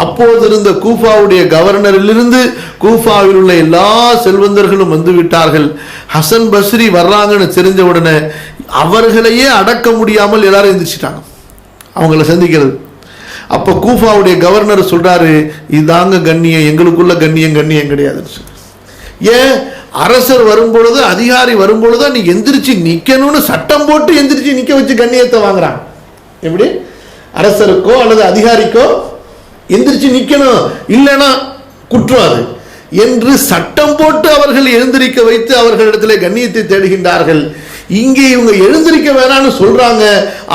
அப்போது இருந்த கூஃபாவுடைய கவர்னரிலிருந்து கூஃபாவில் உள்ள எல்லா செல்வந்தர்களும் வந்து விட்டார்கள். ஹசன் பஸ்ரி வர்றாங்கன்னு தெரிஞ்ச உடனே அவர்களையே அடக்க முடியாமல் எல்லாரும் எந்திரிச்சிட்டாங்க அவங்கள சந்திக்கிறது. அப்போ கூஃபாவுடைய கவர்னர் சொல்றாரு, இதாங்க கண்ணியம், எங்களுக்குள்ள கண்ணியம் கிடையாதுன்னு சொல்லி. ஏன்? அரசர் வரும்பொழுது, அதிகாரி வரும்பொழுது நீ எந்திரிச்சு நிக்கணும்னு சட்டம் போட்டு எந்திரிச்சு நிக்க வச்சு கண்ணியத்தை வாங்குறாங்க. எப்படி? அரசருக்கோ அல்லது அதிகாரிக்கோ எந்திரிச்சு நிக்கணும், இல்லைன்னா குற்றம் அது என்று சட்டம் போட்டு அவர்கள் எழுந்திருக்க வைத்து அவர்களிடத்திலே கண்ணியத்தை தேடுகின்றார்கள். இங்கே இவங்க எழுந்திருக்க வேணான்னு சொல்றாங்க.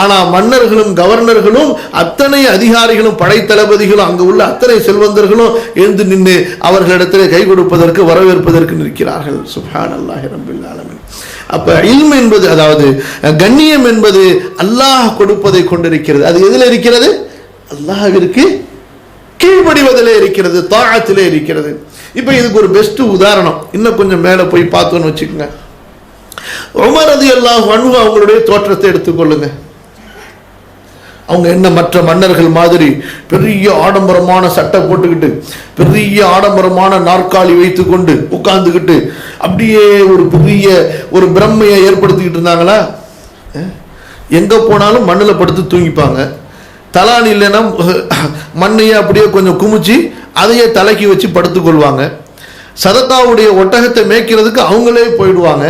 ஆனா மன்னர்களும் கவர்னர்களும் அத்தனை அதிகாரிகளும் படை தளபதிகளும் அங்கு உள்ள அத்தனை செல்வந்தர்களும் எழுந்து நின்று அவர்களிடத்திலே கை கொடுப்பதற்கு, வரவேற்பதற்கு நிற்கிறார்கள். சுப்ஹானல்லாஹி ரப்பில் ஆலமீன். அப்ப இல்ம் என்பது, அதாவது கண்ணியம் என்பது அல்லாஹ் கொடுப்பதை கொண்டிருக்கிறது. அது எதில் இருக்கிறது? அல்லாஹ்விற்கு கீழ்ப்படிவதிலே இருக்கிறது, தாஅத்திலே இருக்கிறது. இப்ப இதுக்கு ஒரு பெஸ்ட் உதாரணம் இன்னும் கொஞ்சம் மேல போய் பார்த்தோன்னு வச்சுக்கோங்க. உமர் ரலியல்லாஹு அன்ஹு அவங்களுடைய தோற்றத்தை எடுத்துக்கொள்ளுங்க. அவங்க என்ன மற்ற மன்னர்கள் மாதிரி பெரிய ஆடம்பரமான சட்டை போட்டுக்கிட்டு, பெரிய ஆடம்பரமான நாற்காலி வைத்து கொண்டு உட்கார்ந்துக்கிட்டு அப்படியே ஒரு பெரிய ஒரு பிரம்மையை ஏற்படுத்திக்கிட்டு இருந்தாங்களா? எங்க போனாலும் மண்ணில் படுத்து தூங்கிப்பாங்க. தலான் இல்லைன்னா மண்ணையே அப்படியே கொஞ்சம் குமிச்சு அதையே தலைக்கு வச்சு படுத்துக்கொள்வாங்க. சதக்காவுடைய ஒட்டகத்தை மேய்க்கிறதுக்கு அவங்களே போயிடுவாங்க.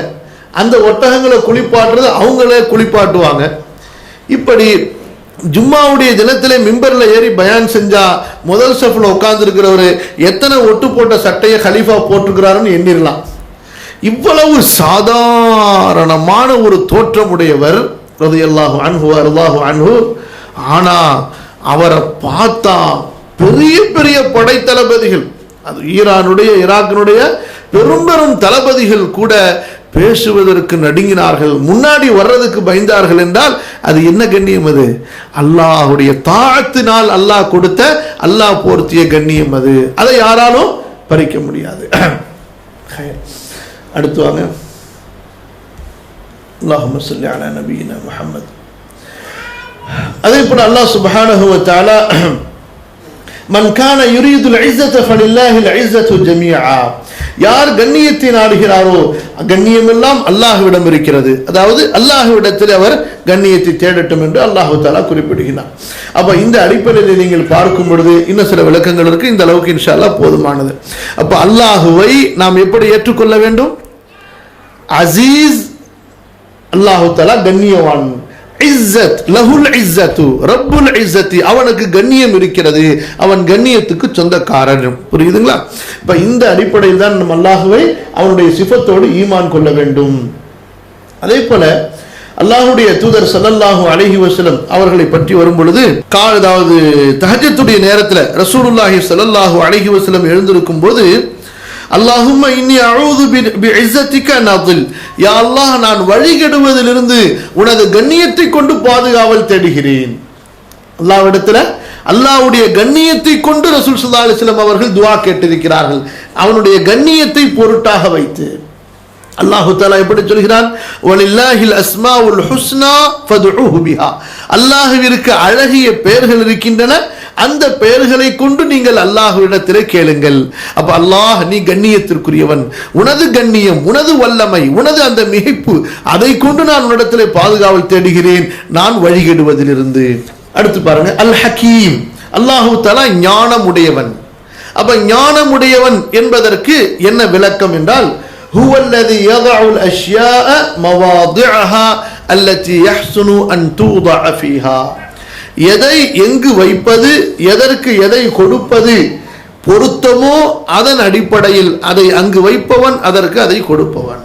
அந்த ஒட்டகங்களை குளிப்பாட்டுறது அவங்களே குளிப்பாட்டுவாங்க. இப்படி ஜும்மாவுடைய தினத்திலே மிம்பர்ல ஏறி பயான் செஞ்சா முதல் சஃப்ல உட்கார்ந்து இருக்கிறவரு எத்தனை ஒட்டு போட்ட சட்டையை கலீஃபா போட்டுக்கிறாருன்னு எண்ணிடலாம். இவ்வளவு சாதாரணமான ஒரு தோற்றமுடையவர் ரலியல்லாஹு அன்ஹு அல்லாஹு அன்ஹு. ஆனா அவரை பார்த்தா பெரிய பெரிய படை தளபதிகள், அது ஈரானுடைய ஈராக்கினுடைய பெரும் பெரும் தளபதிகள் கூட பேசுவதற்கு நடுங்கினார்கள், முன்னாடி வர்றதுக்கு பயந்தார்கள். என்றால் அது என்ன கண்ணியம்? அது அல்லாஹுடைய தாஅத்தினால் அல்லாஹ் கொடுத்த, அல்லாஹ் போர்த்திய கண்ணியம். அது அதை யாராலும் பறிக்க முடியாது. அடுத்து வாங்க. அல்லாஹும்ம ஸல்லி அலா நபியினா முஹம்மத். அதே போல அல்லாஹ் சுப்ஹானஹு வ தஆலா மன் கான யுரீதுல் இஸ்ஸத ஃபலில்லாஹில் இஸ்ஸத்து ஜமீஆ, யார் கண்ணியத்தை நாடுகிறாரோ கண்ணியம் எல்லாம் அல்லாஹ்விடம் இருக்கிறது. அதாவது அல்லாஹ்விடத்தில் அவர் கண்ணியத்தை தேடட்டும் என்று அல்லாஹ் தஆலா குறிப்பிடுகிறார். அப்ப இந்த அடிப்படையில் நீங்கள் பார்க்கும் பொழுது இன்னும் சில விளக்கங்கள் இருக்கு. இந்த அளவுக்கு இன்ஷா அல்லாஹ் போதுமானது. அப்ப அல்லாஹுவை நாம் எப்படி ஏற்றுக்கொள்ள வேண்டும்? அசீஸ், அல்லாஹ் தஆலா கண்ணியவான். இஸ்ஸத் லஹுல் இஸ்ஸத்து ரப்புல் இஸ்ஸத்தி, அவனுக்கு கண்ணியம் இருக்கிறது, அவன் கண்ணியத்துக்கு சொந்தக்காரன். புரியுதுங்களா? இப்ப இந்த அடிப்படையில் தான் நம்ம அல்லாஹ்வை அவனுடைய சிஃபத்தோடு ஈமான் கொள்ள வேண்டும். அதே போல அல்லாஹ்வுடைய தூதர் ஸல்லல்லாஹு அலைஹி வஸல்லம் அவர்களை பற்றி வரும் பொழுது, அதாவது தஹஜ்ஜுடைய நேரத்தில் ரசூலுல்லாஹி ஸல்லல்லாஹு அலைஹி வஸல்லம் எழுந்திருக்கும் போது, அல்லாஹும்ம இன்னி அஊது பிஇஸ்ஸத்திக நதில், யா அல்லாஹ் நான் வழிகெடுவதிலிருந்து உனது கண்ணியத்தை கொண்டு பாதுகாவல் தேடுகிறேன். அல்லாஹ்விடத்துல அல்லாஹ்வுடைய கண்ணியத்தை கொண்டு ரசூல் ஸல்லல்லாஹு அலைஹி வஸல்லம் அவர்கள் துஆ கேட்டிருக்கிறார்கள், அவனுடைய கண்ணியத்தை பொருட்டாக வைத்து. அல்லாஹ் தஆலா எப்படி சொல்கிறான், வலில்லாஹில் அஸ்மாஉல் ஹுஸ்னா ஃபதுஊஹு பிஹா, அல்லாஹ்விற்கு அழகிய பெயர்கள் இருக்கின்றன, அந்த பெயர்களை கொண்டு நீங்கள் அல்லாஹ்விடத்திலே கேளுங்கள். அப்ப அல்லாஹ் நீ கண்ணியத்திற்குரியவன், உனது கண்ணியம், உனது வல்லமை, உனது அந்த மிகைப்பு, அதை கொண்டு நான் உன்னிடத்திலே பாதுகாவல் தேடுகிறேன், நான் வழிகெடுவதிலிருந்து. அடுத்து பாருங்க, அல் ஹக்கீம், அல்லாஹு தஆலா ஞானமுடையவன். அப்ப ஞானமுடையவன் என்பதற்கு என்ன விளக்கம் என்றால், هو الذي يضع الأشياء مواضعها التي يحسن أن توضع فيها, எதை எங்கு வைப்பது, எதற்கு எதை கொடுப்பது பொருத்தமோ அதன் அடிப்படையில் அதை அங்கு வைப்பவன், அதற்கு அதை கொடுப்பவன்.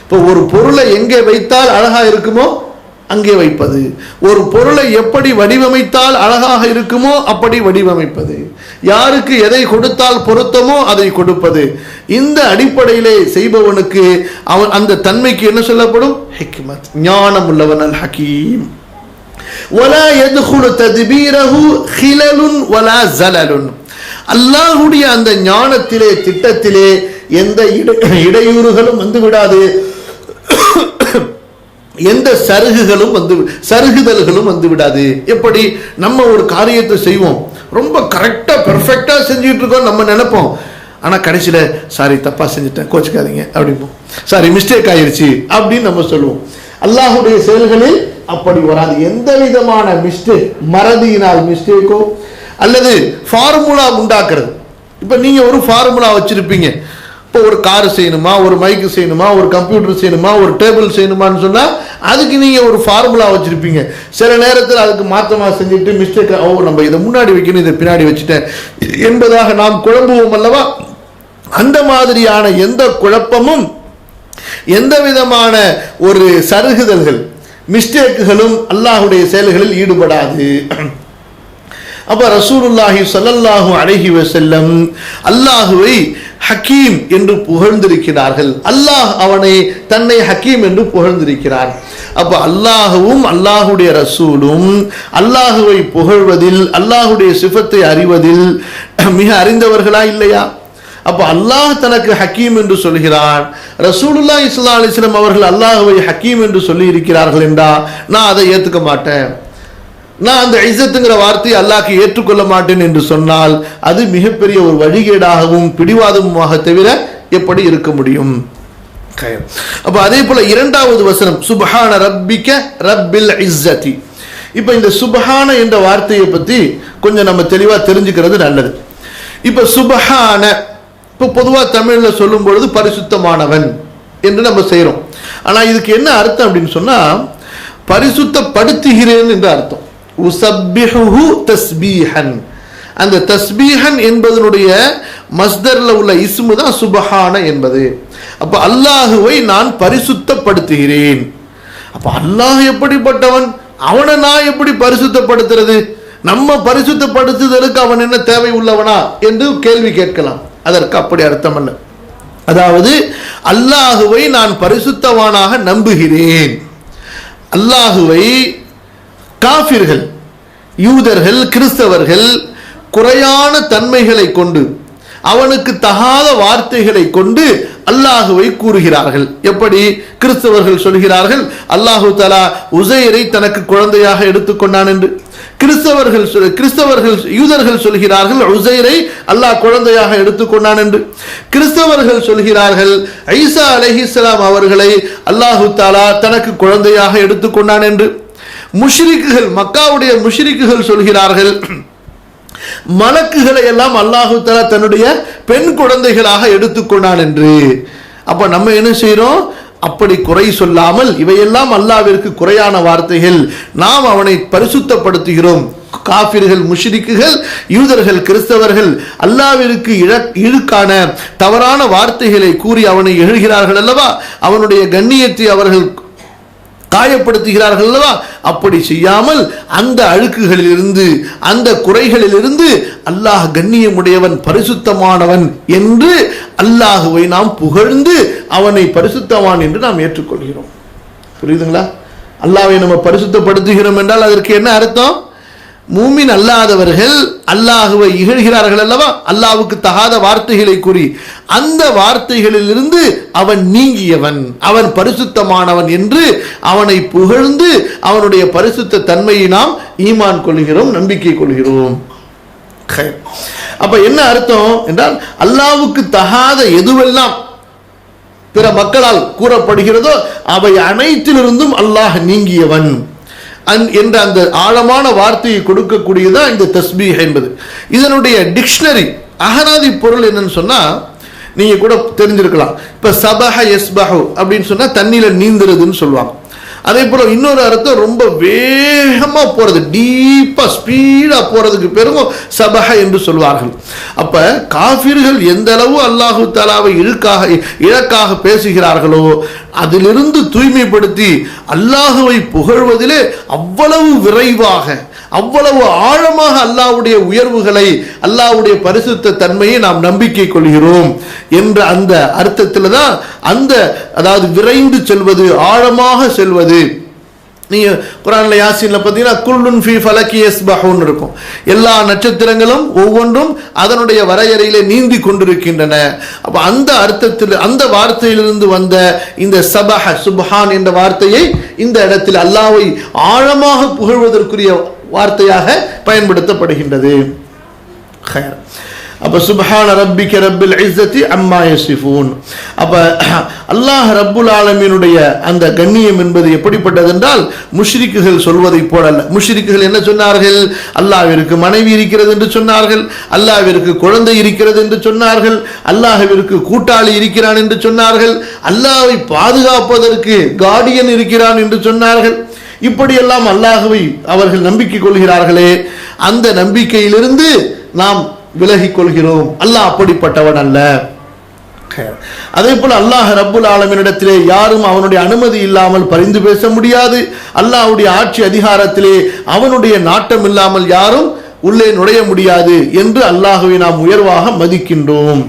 இப்போ ஒரு பொருளை எங்கே வைத்தால் அழகா இருக்குமோ அங்கே வைப்பது, ஒரு பொருளை எப்படி வடிவமைத்தால் அழகாக இருக்குமோ அப்படி வடிவமைப்பது, யாருக்கு எதை கொடுத்தால் பொருத்தமோ அதை கொடுப்பது, இந்த அடிப்படையிலே செய்பவனுக்கு அவன் அந்த தன்மைக்கு என்ன சொல்லப்படும், ஹிக்மத், ஞானம் உள்ளவன், அல் ஹக்கீம். ولا يدخل تدبيره خلل ولا زلل, அல்லாஹ்வுடைய அந்த ஞானத்திலே திட்டத்திலே எந்த இடையூறுகளும் வந்து விடாது, எந்த சருகுதல்களும் வந்து விடாது. எப்படி நம்ம ஒரு காரியத்தை செய்வோம், ரொம்ப கரெக்டா பெர்ஃபெக்டா செஞ்சுட்டு இருக்கோம் நம்ம நினைப்போம், ஆனா கடைசியில சாரி தப்பா செஞ்சுட்டேன் கோச்சுக்காதீங்க அப்படிப்போம், சாரி மிஸ்டேக் ஆயிருச்சு அப்படின்னு நம்ம சொல்லுவோம். அல்லாஹ்வுடைய செயல்களில் அப்படி வராது. எந்த விதமான மிஸ்டேக், மறதியினால் மிஸ்டேக்கோ அல்லது ஃபார்முலா உண்டாக்குறது. இப்ப நீங்க ஒரு ஃபார்முலா வச்சிருப்பீங்க, இப்போ ஒரு கார் செய்யணுமா, ஒரு மைக்கு செய்யணுமா, ஒரு கம்ப்யூட்டர் செய்யணுமா, ஒரு டேபிள் செய்யணுமான்னு சொன்னா அதுக்கு நீங்க ஒரு ஃபார்முலா வச்சிருப்பீங்க. சில நேரத்தில் அதுக்கு மாற்றமா செஞ்சுட்டு மிஸ்டேக், ஓ நம்ம இதை முன்னாடி வைக்கணும் இதை பின்னாடி வச்சுட்டேன் என்பதாக நாம் குழம்புவோம் அல்லவா. அந்த மாதிரியான எந்த குழப்பமும், எந்த விதமான ஒரு சருகுதல்கள், மிஸ்டேக்குகளும் அல்லாஹ்வுடைய செயல்களில் ஈடுபடாது. அப்ப ரசூலுல்லாஹி ஸல்லல்லாஹு அலைஹி வஸல்லம் அல்லாஹ்வை ஹக்கீம் என்று புகழ்ந்திருக்கிறார்கள். அல்லாஹ் அவனை தன்னை ஹக்கீம் என்று புகழ்ந்திருக்கிறார். அப்ப அல்லாஹுவும் அல்லாஹுடைய ரசூலும் அல்லாஹுவை புகழ்வதில், அல்லாஹுடைய சிஃபத்தை அறிவதில் மிக அறிந்தவர்களா இல்லையா? அப்ப அல்லாஹ் தனக்கு ஹக்கீம் என்று சொல்கிறான், ரசூலுல்லாஹி ஸல்லல்லாஹு அலைஹி வஸல்லம் அவர்கள் அல்லாஹ்வை ஹக்கீம் என்று சொல்லி இருக்கிறார்கள் என்றா நான் அதை ஏத்துக்க மாட்டேன், நான் அந்த இஸ்ஸத்துங்கிற வார்த்தையை அல்லாஹ்க்கு ஏற்றுக்கொள்ள மாட்டேன் என்று சொன்னால் அது மிகப்பெரிய ஒரு வழிகேடாகவும் பிடிவாதமுமாக தவிர எப்படி இருக்க முடியும்? அப்ப அதே போல இரண்டாவது வசனம், சுப்ஹான ரப்பிக ரப்பில் இஸ்ஸதி. இப்ப இந்த சுப்ஹான என்ற வார்த்தையை பத்தி கொஞ்சம் நம்ம தெளிவா தெரிஞ்சுக்கிறது நல்லது. இப்ப சுப்ஹான, இப்ப பொதுவா தமிழ்ல சொல்லும் பொழுது பரிசுத்தமானவன் என்று நம்ம செய்யறோம். ஆனா இதுக்கு என்ன அர்த்தம் அப்படின்னு சொன்னா, பரிசுத்தப்படுத்துகிறேன் என்று அர்த்தம். உஸப்பிஹுஹு தஸ்பீஹன், அந்த தஸ்பீஹன் என்பதனுடைய மஸ்தர்ல உள்ள இஸ்மு தான் சுப்ஹான என்பது. அப்ப அல்லாஹுவை நான் பரிசுத்தப்படுத்துகிறேன். அப்ப அல்லாஹ் எப்படிப்பட்டவன், அவனை நான் எப்படி பரிசுத்தப்படுத்துறது, நம்ம பரிசுத்தப்படுத்துதலுக்கு அவன் என்ன தேவை உள்ளவனா என்று கேள்வி கேட்கலாம். அதற்கு அப்படி அர்த்தம் அல்ல. அதாவது அல்லாஹுவை நான் பரிசுத்தவானாக நம்புகிறேன். அல்லாஹுவை காஃபிர்கள், யூதர்கள், கிறிஸ்தவர்கள் குறையான தன்மைகளை கொண்டு, அவனுக்கு தகாத வார்த்தைகளை கொண்டு அல்லாஹுவை கூறுகிறார்கள். எப்படி? கிறிஸ்தவர்கள் சொல்கிறார்கள் அல்லாஹு தஆலா உஸைரை தனக்கு குழந்தையாக எடுத்துக்கொண்டான் என்று. யூதர்கள் சொல்கிறார்கள் உஸைரை அல்லாஹ் குழந்தையாக எடுத்துக்கொண்டான் என்று. கிறிஸ்தவர்கள் சொல்கிறார்கள் ஈசா அலைஹிஸ்ஸலாம் அவர்களை அல்லாஹு தஆலா தனக்கு குழந்தையாக எடுத்துக்கொண்டான் என்று. முஷ்ரிக்குகள், மக்காவுடைய முஷ்ரிக்குகள் சொல்கிறார்கள் மலக்குகளை எல்லாம் அல்லாஹு தஆலா தன்னுடைய பெண் குழந்தைகளாக எடுத்துக்கொண்டான் என்று. அப்ப நம்ம என்ன செய்யறோம், அப்படி குறை சொல்லாமல், இவையெல்லாம் அல்லாஹ்விற்கு குறையான வார்த்தைகள், நாம் அவனை பரிசுத்தப்படுத்துகிறோம். காஃபிர்கள், முஷ்ரிக்குகள், யூதர்கள், கிறிஸ்தவர்கள் அல்லாஹ்விற்கு இழுக்கான தவறான வார்த்தைகளை கூறி அவனை எழுகிறார்கள் அல்லவா, அவனுடைய கண்ணியத்தை அவர்கள் காயப்படுத்துகிறார்கள் அல்லவா. அப்படி செய்யாமல் அந்த அழுக்குகளிலிருந்து, அந்த குறைகளிலிருந்து அல்லாஹ் கண்ணியமுடையவன், பரிசுத்தமானவன் என்று அல்லாஹுவை நாம் புகழ்ந்து அவனை பரிசுத்தவான் என்று நாம் ஏற்றுக்கொள்கிறோம். புரியுதுங்களா? அல்லாஹ்வை நம்ம பரிசுத்தப்படுத்துகிறோம் என்றால் அதற்கு என்ன அர்த்தம்? மூமின் அல்லாதவர்கள் அல்லாஹுவை இகழ்கிறார்கள் அல்லவா, அல்லாஹ்வுக்கு தகாத வார்த்தைகளை கூறி அந்த வார்த்தைகளிலிருந்து அவன் நீங்கியவன், அவன் பரிசுத்தமானவன் என்று அவனை புகழ்ந்து அவனுடைய பரிசுத்த தன்மையை நாம் ஈமான் கொள்கிறோம், நம்பிக்கை கொள்கிறோம். அப்ப என்ன அர்த்தம் என்றால், அல்லாஹ்வுக்கு தகாத எதுவெல்லாம் பிற மக்களால் கூறப்படுகிறதோ அவை அனைத்திலிருந்தும் அல்லாஹ் நீங்கியவன் என்ற அந்த ஆழமான வார்த்தையை கொடுக்கக்கூடியதா இந்த தஸ்பீஹ் என்பது. இதனுடைய டிக்ஷனரி அகராதி பொருள் என்னன்னு சொன்னா நீங்க கூட தெரிஞ்சிருக்கலாம். இப்ப சபஹ யஸ்பஹு அப்படின்னு சொன்னா தண்ணியில நீந்துறதுன்னு சொல்லுவாங்க. அதே போல இன்னொரு அர்த்தம் ரொம்ப வேகமா போறது, டீப்பா ஸ்பீடா போறதுக்கு பேரும் சபஹ என்று சொல்வார்கள். அப்ப காஃபிர்கள் எந்த அளவு அல்லாஹு தஆலாவை இழக்காக பேசுகிறார்களோ அதிலிருந்து தூய்மைப்படுத்தி அல்லாஹுவை புகழ்வதிலே அவ்வளவு விரைவாக, அவ்வளவு ஆழமாக அல்லாஹ்வுடைய உயர்வுகளை, அல்லாஹ்வுடைய பரிசுத்த தன்மையை நாம் நம்பிக்கை கொள்கிறோம் என்ற அந்த அர்த்தத்தில் தான் அந்த, அதாவது விரைந்து செல்வது, ஆழமாக செல்வது. நீங்க குர்ஆன்ல யாசீன்ல பார்த்தீங்கன்னா குல்லுன் ஃபீ ஃபலகி யஸ்பஹூன் இருக்கும். எல்லா நட்சத்திரங்களும் ஒவ்வொன்றும் அதனுடைய வரையறையிலே நீந்தி கொண்டிருக்கின்றன. அப்ப அந்த அர்த்தத்தில், அந்த வார்த்தையிலிருந்து வந்த இந்த சபஹ, சுப்ஹான் என்ற வார்த்தையை இந்த இடத்தில் அல்லாஹ்வை ஆழமாக புகழ்வதற்குரிய வார்த்தையாக பயன்படுத்தப்படுகின்றது. அப்ப சுப்ஹான ரப்பிக ரப்பில் இஸ்ஸத்தி அம்மா யசிஃபூன். அப்ப அல்லாஹ் ரப்புல் ஆலமீனுடைய அந்த கண்ணியம் என்பது எப்படிப்பட்டது என்றால், முஷ்ரிக்குகள் சொல்வதை போல அல்ல. முஷ்ரிக்குகள் என்ன சொன்னார்கள்? அல்லாஹ்விற்கு மனைவி இருக்கிறது என்று சொன்னார்கள், அல்லாஹ்விற்கு குழந்தை இருக்கிறது என்று சொன்னார்கள், அல்லாஹ்விற்கு கூட்டாளி இருக்கிறான் என்று சொன்னார்கள், அல்லாஹ்வை பாதுகாப்பதற்கு கார்டியன் இருக்கிறான் என்று சொன்னார்கள். இப்படியெல்லாம் அல்லாஹ்வை அவர்கள் நம்பிக்கை கொள்கிறார்களே, அந்த நம்பிக்கையிலிருந்து நாம் விலகிக் கொள்கிறோம். அல்லாஹ் அப்படிப்பட்டவன் அல்ல. அதே போல அல்லாஹ் ரப்புல் ஆலமீனிடத்திலே யாரும் அவனுடைய அனுமதி இல்லாமல் பரிந்து பேச முடியாது. அல்லாஹ்வுடைய ஆட்சி அதிகாரத்திலே அவனுடைய நாட்டம் இல்லாமல் யாரும் உள்ளே நுழைய முடியாது என்று அல்லாஹ்வை நாம் உயர்வாக மதிக்கின்றோம்.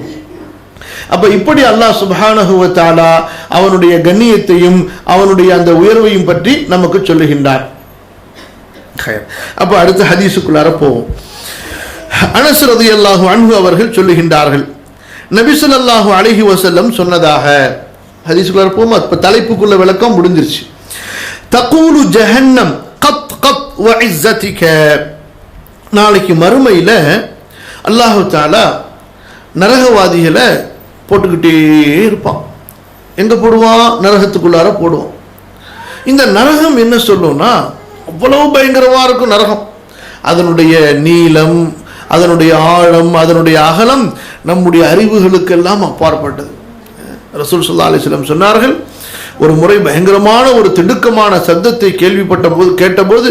அப்ப இப்படி அல்லாஹ் சுப்ஹானஹு வ தஆலா அவனுடைய கண்ணியத்தையும் அவனுடைய அந்த உயர்வையும் பற்றி நமக்கு சொல்லுகின்றார். அப்ப அடுத்த ஹதீஸுக்குள்ளார போவோம். அனஸ் ரலியல்லாஹு அன்ஹு அவர்கள் சொல்லுகின்றார்கள், நபி ஸல்லல்லாஹு அலைஹி வஸல்லம் சொன்னதாக. ஹதீஸுக்குள்ளார போவோம். இப்ப தலைப்புக்குள்ள விளக்கம் முடிஞ்சிருச்சு. தகூலு ஜஹன்னம் கத் கத் வ இஸ்ஸதிக. நாளைக்கு மறுமையில அல்லாஹ் தஆலா நரகவாதிகளை போட்டுக்கிட்டே இருப்பான். எங்க போடுவான்? நரகத்துக்குள்ளார போடுவான். இந்த நரகம் என்ன சொல்லும்னா, அவ்வளவு பயங்கரமா இருக்கும் நரகம். அதனுடைய நீளம், அதனுடைய ஆழம், அதனுடைய அகலம் நம்முடைய அறிவுகளுக்கெல்லாம் அப்பாற்பட்டது. ரசூல் ஸல்லல்லாஹு அலைஹி வஸல்லம் சொன்னார்கள், ஒரு முறை பயங்கரமான ஒரு திடுக்கமான சப்தத்தை கேட்டபோது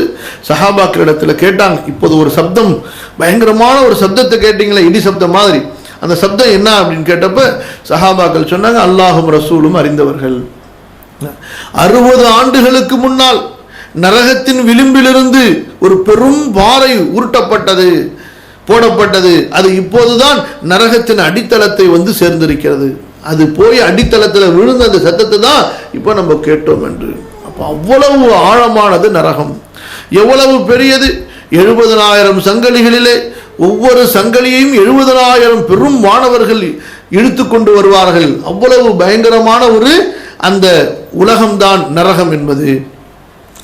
சஹாபாக்களிடத்துல கேட்டாங்க, இப்போது ஒரு சப்தம், பயங்கரமான ஒரு சப்தத்தை கேட்டீங்களே, இடி சப்தம் மாதிரி, அந்த சப்தம் என்ன அப்படின்னு கேட்டப்ப சஹாபாக்கள் சொன்னாங்க, அல்லாஹும் ரசூலும் அறிந்தவர்கள். 60 ஆண்டுகளுக்கு முன்னால் நரகத்தின் விளிம்பிலிருந்து ஒரு பெரும் பாறை உருட்டப்பட்டது, போடப்பட்டது. அது இப்போதுதான் நரகத்தின் அடித்தளத்தை வந்து சேர்ந்திருக்கிறது. அது போய் அடித்தளத்தில் விழுந்த அந்த சத்தத்தை தான் இப்போ நம்ம கேட்டோம் என்று. அப்போ அவ்வளவு ஆழமானது நரகம். எவ்வளவு பெரியது! 70,000 சங்கிலிகளிலே ஒவ்வொரு சங்கிலியையும் 70,000 பெரும் வானவர்கள் இழுத்து கொண்டு வருவார்கள். அவ்வளவு பயங்கரமான ஒரு அந்த உலகம்தான் நரகம் என்பது.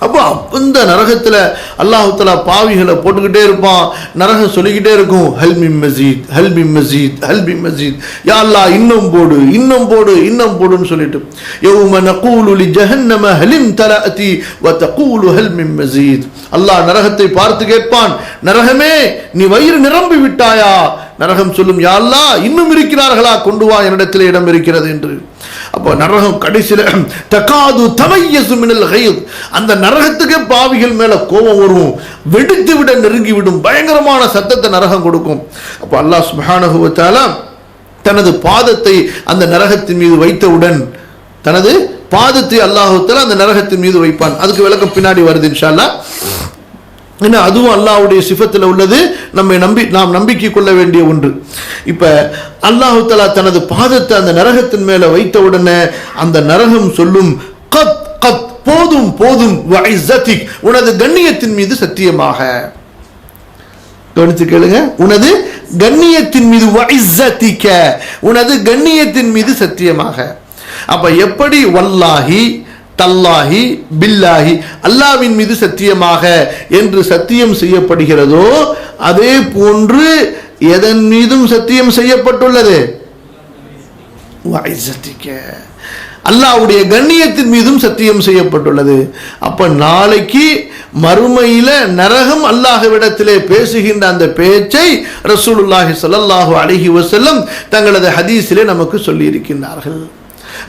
அப்போ இந்த நரகத்துல அல்லாஹ் தஆலா பாவிகளை போட்டுக்கிட்டே இருப்பான். நரகம் சொல்லிக்கிட்டே இருக்கும், ஹல்மின் மஸீத், ஹல்மின் மஸீத், ஹல்மின் மஸீத், யா அல்லாஹ் இன்னும் போடு, இன்னும் போடு, இன்னும் போடுன்னு சொல்லிட்டு, யௌம நகூலு லி ஜஹன்னம ஹலிம் தலஅதி வ தகூலு ஹல்மின் மஸீத். அல்லாஹ் நரகத்தை பார்த்து கேட்பான், நரகமே நீ வயிறு நிரம்பி விட்டாயா? நரகம் சொல்லும், யா அல்லாஹ் இன்னும் இருக்கிறார்களா, கொண்டு வா, என்னிடத்தில் இடம் இருக்கிறது என்று. அப்ப அப்போ நரகம் கடைசியில் தகாது தமையசு மினல் கைத், அந்த நரகத்துக்கே பாவிகள் மேல கோபம் வரும், வெடித்து விட நெருங்கி விடும், பயங்கரமான சத்தத்தை நரகம் கொடுக்கும். அப்போ அல்லாஹ் சுப்ஹானஹு வ தஆலா தனது பாதத்தை அந்த நரகத்தின் மீது வைத்தவுடன் தனது பாதத்தை அல்லாஹ் தஆலா அந்த நரகத்தின் மீது வைப்பான். அதுக்கு விளக்கம் பின்னாடி வருது இன்ஷா அல்லாஹ். ஏன்னா அதுவும் அல்லாஹ்வுடைய சிஃபத்தில் உள்ளது, நாம் நம்பிக்கை கொள்ள வேண்டிய ஒன்று. இப்ப அல்லாஹ் தஆலா தனது பாதத்தை அந்த நரகத்தின் மேல வைத்த உடனே அந்த நரகம் சொல்லும், கத் கத், போதும் போதும், வஇஸ்ஸதிக், உனது கண்ணியத்தின் மீது சத்தியமாக. கவனித்து கேளுங்க, உனது கண்ணியத்தின் மீது, வஇஸ்ஸதிக, உனது கண்ணியத்தின் மீது சத்தியமாக. அப்ப எப்படி வல்லாஹி தல்லாஹி பில்லாஹி, அல்லாஹ்வின் மீது சத்தியமாக என்று சத்தியம் செய்யப்படுகிறதோ அதே போன்று எதன் மீதும் சத்தியம் செய்யப்பட்டுள்ளது, அல்லாஹ்வுடைய கண்ணியத்தின் மீதும் சத்தியம் செய்யப்பட்டுள்ளது. அப்ப நாளைக்கு மறுமையில நரகம் அல்லாஹ்விடத்திலே பேசுகின்ற அந்த பேச்சை ரசூலுல்லாஹி ஸல்லல்லாஹு அலைஹி வஸல்லம் தங்களது ஹதீஸிலே நமக்கு சொல்லி இருக்கின்றார்கள்.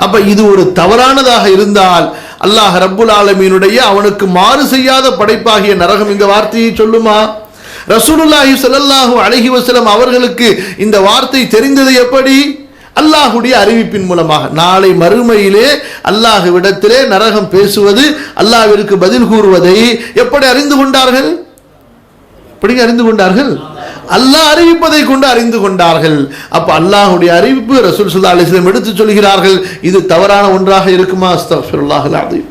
அப்ப இது ஒரு தவறானதாக இருந்தால் அல்லாஹ் ரப்புல் ஆலமீனுடைய அவனுக்கு மாறு செய்யாத படைப்பாகிய நரகம் இந்த வார்த்தையை சொல்லுமா? ரசூலுல்லாஹி ஸல்லல்லாஹு அலைஹி வஸல்லம் அவர்களுக்கு இந்த வார்த்தை தெரிந்தது எப்படி? அல்லாஹ்வுடைய அறிவிப்பின் மூலமாக. நாளை மறுமையிலே அல்லாஹ்விடத்திலே நரகம் பேசுவது, அல்லாஹ்விற்கு பதில் கூறுவதை எப்படி அறிந்து கொண்டார்கள்? எப்படிங்க அறிந்து கொண்டார்கள்? அல்லாஹ் அறிவிப்பதை கொண்டு அறிந்து கொண்டார்கள். அப்ப அல்லாஹ்வுடைய அறிவிப்பு ரசூல் ஸல்லல்லாஹு அலைஹி வஸல்லம் எடுத்து சொல்கிறார்கள். இது தவறான ஒன்றாக இருக்குமா? அஸ்தக்ஃபிருல்லாஹல் அஸீம்.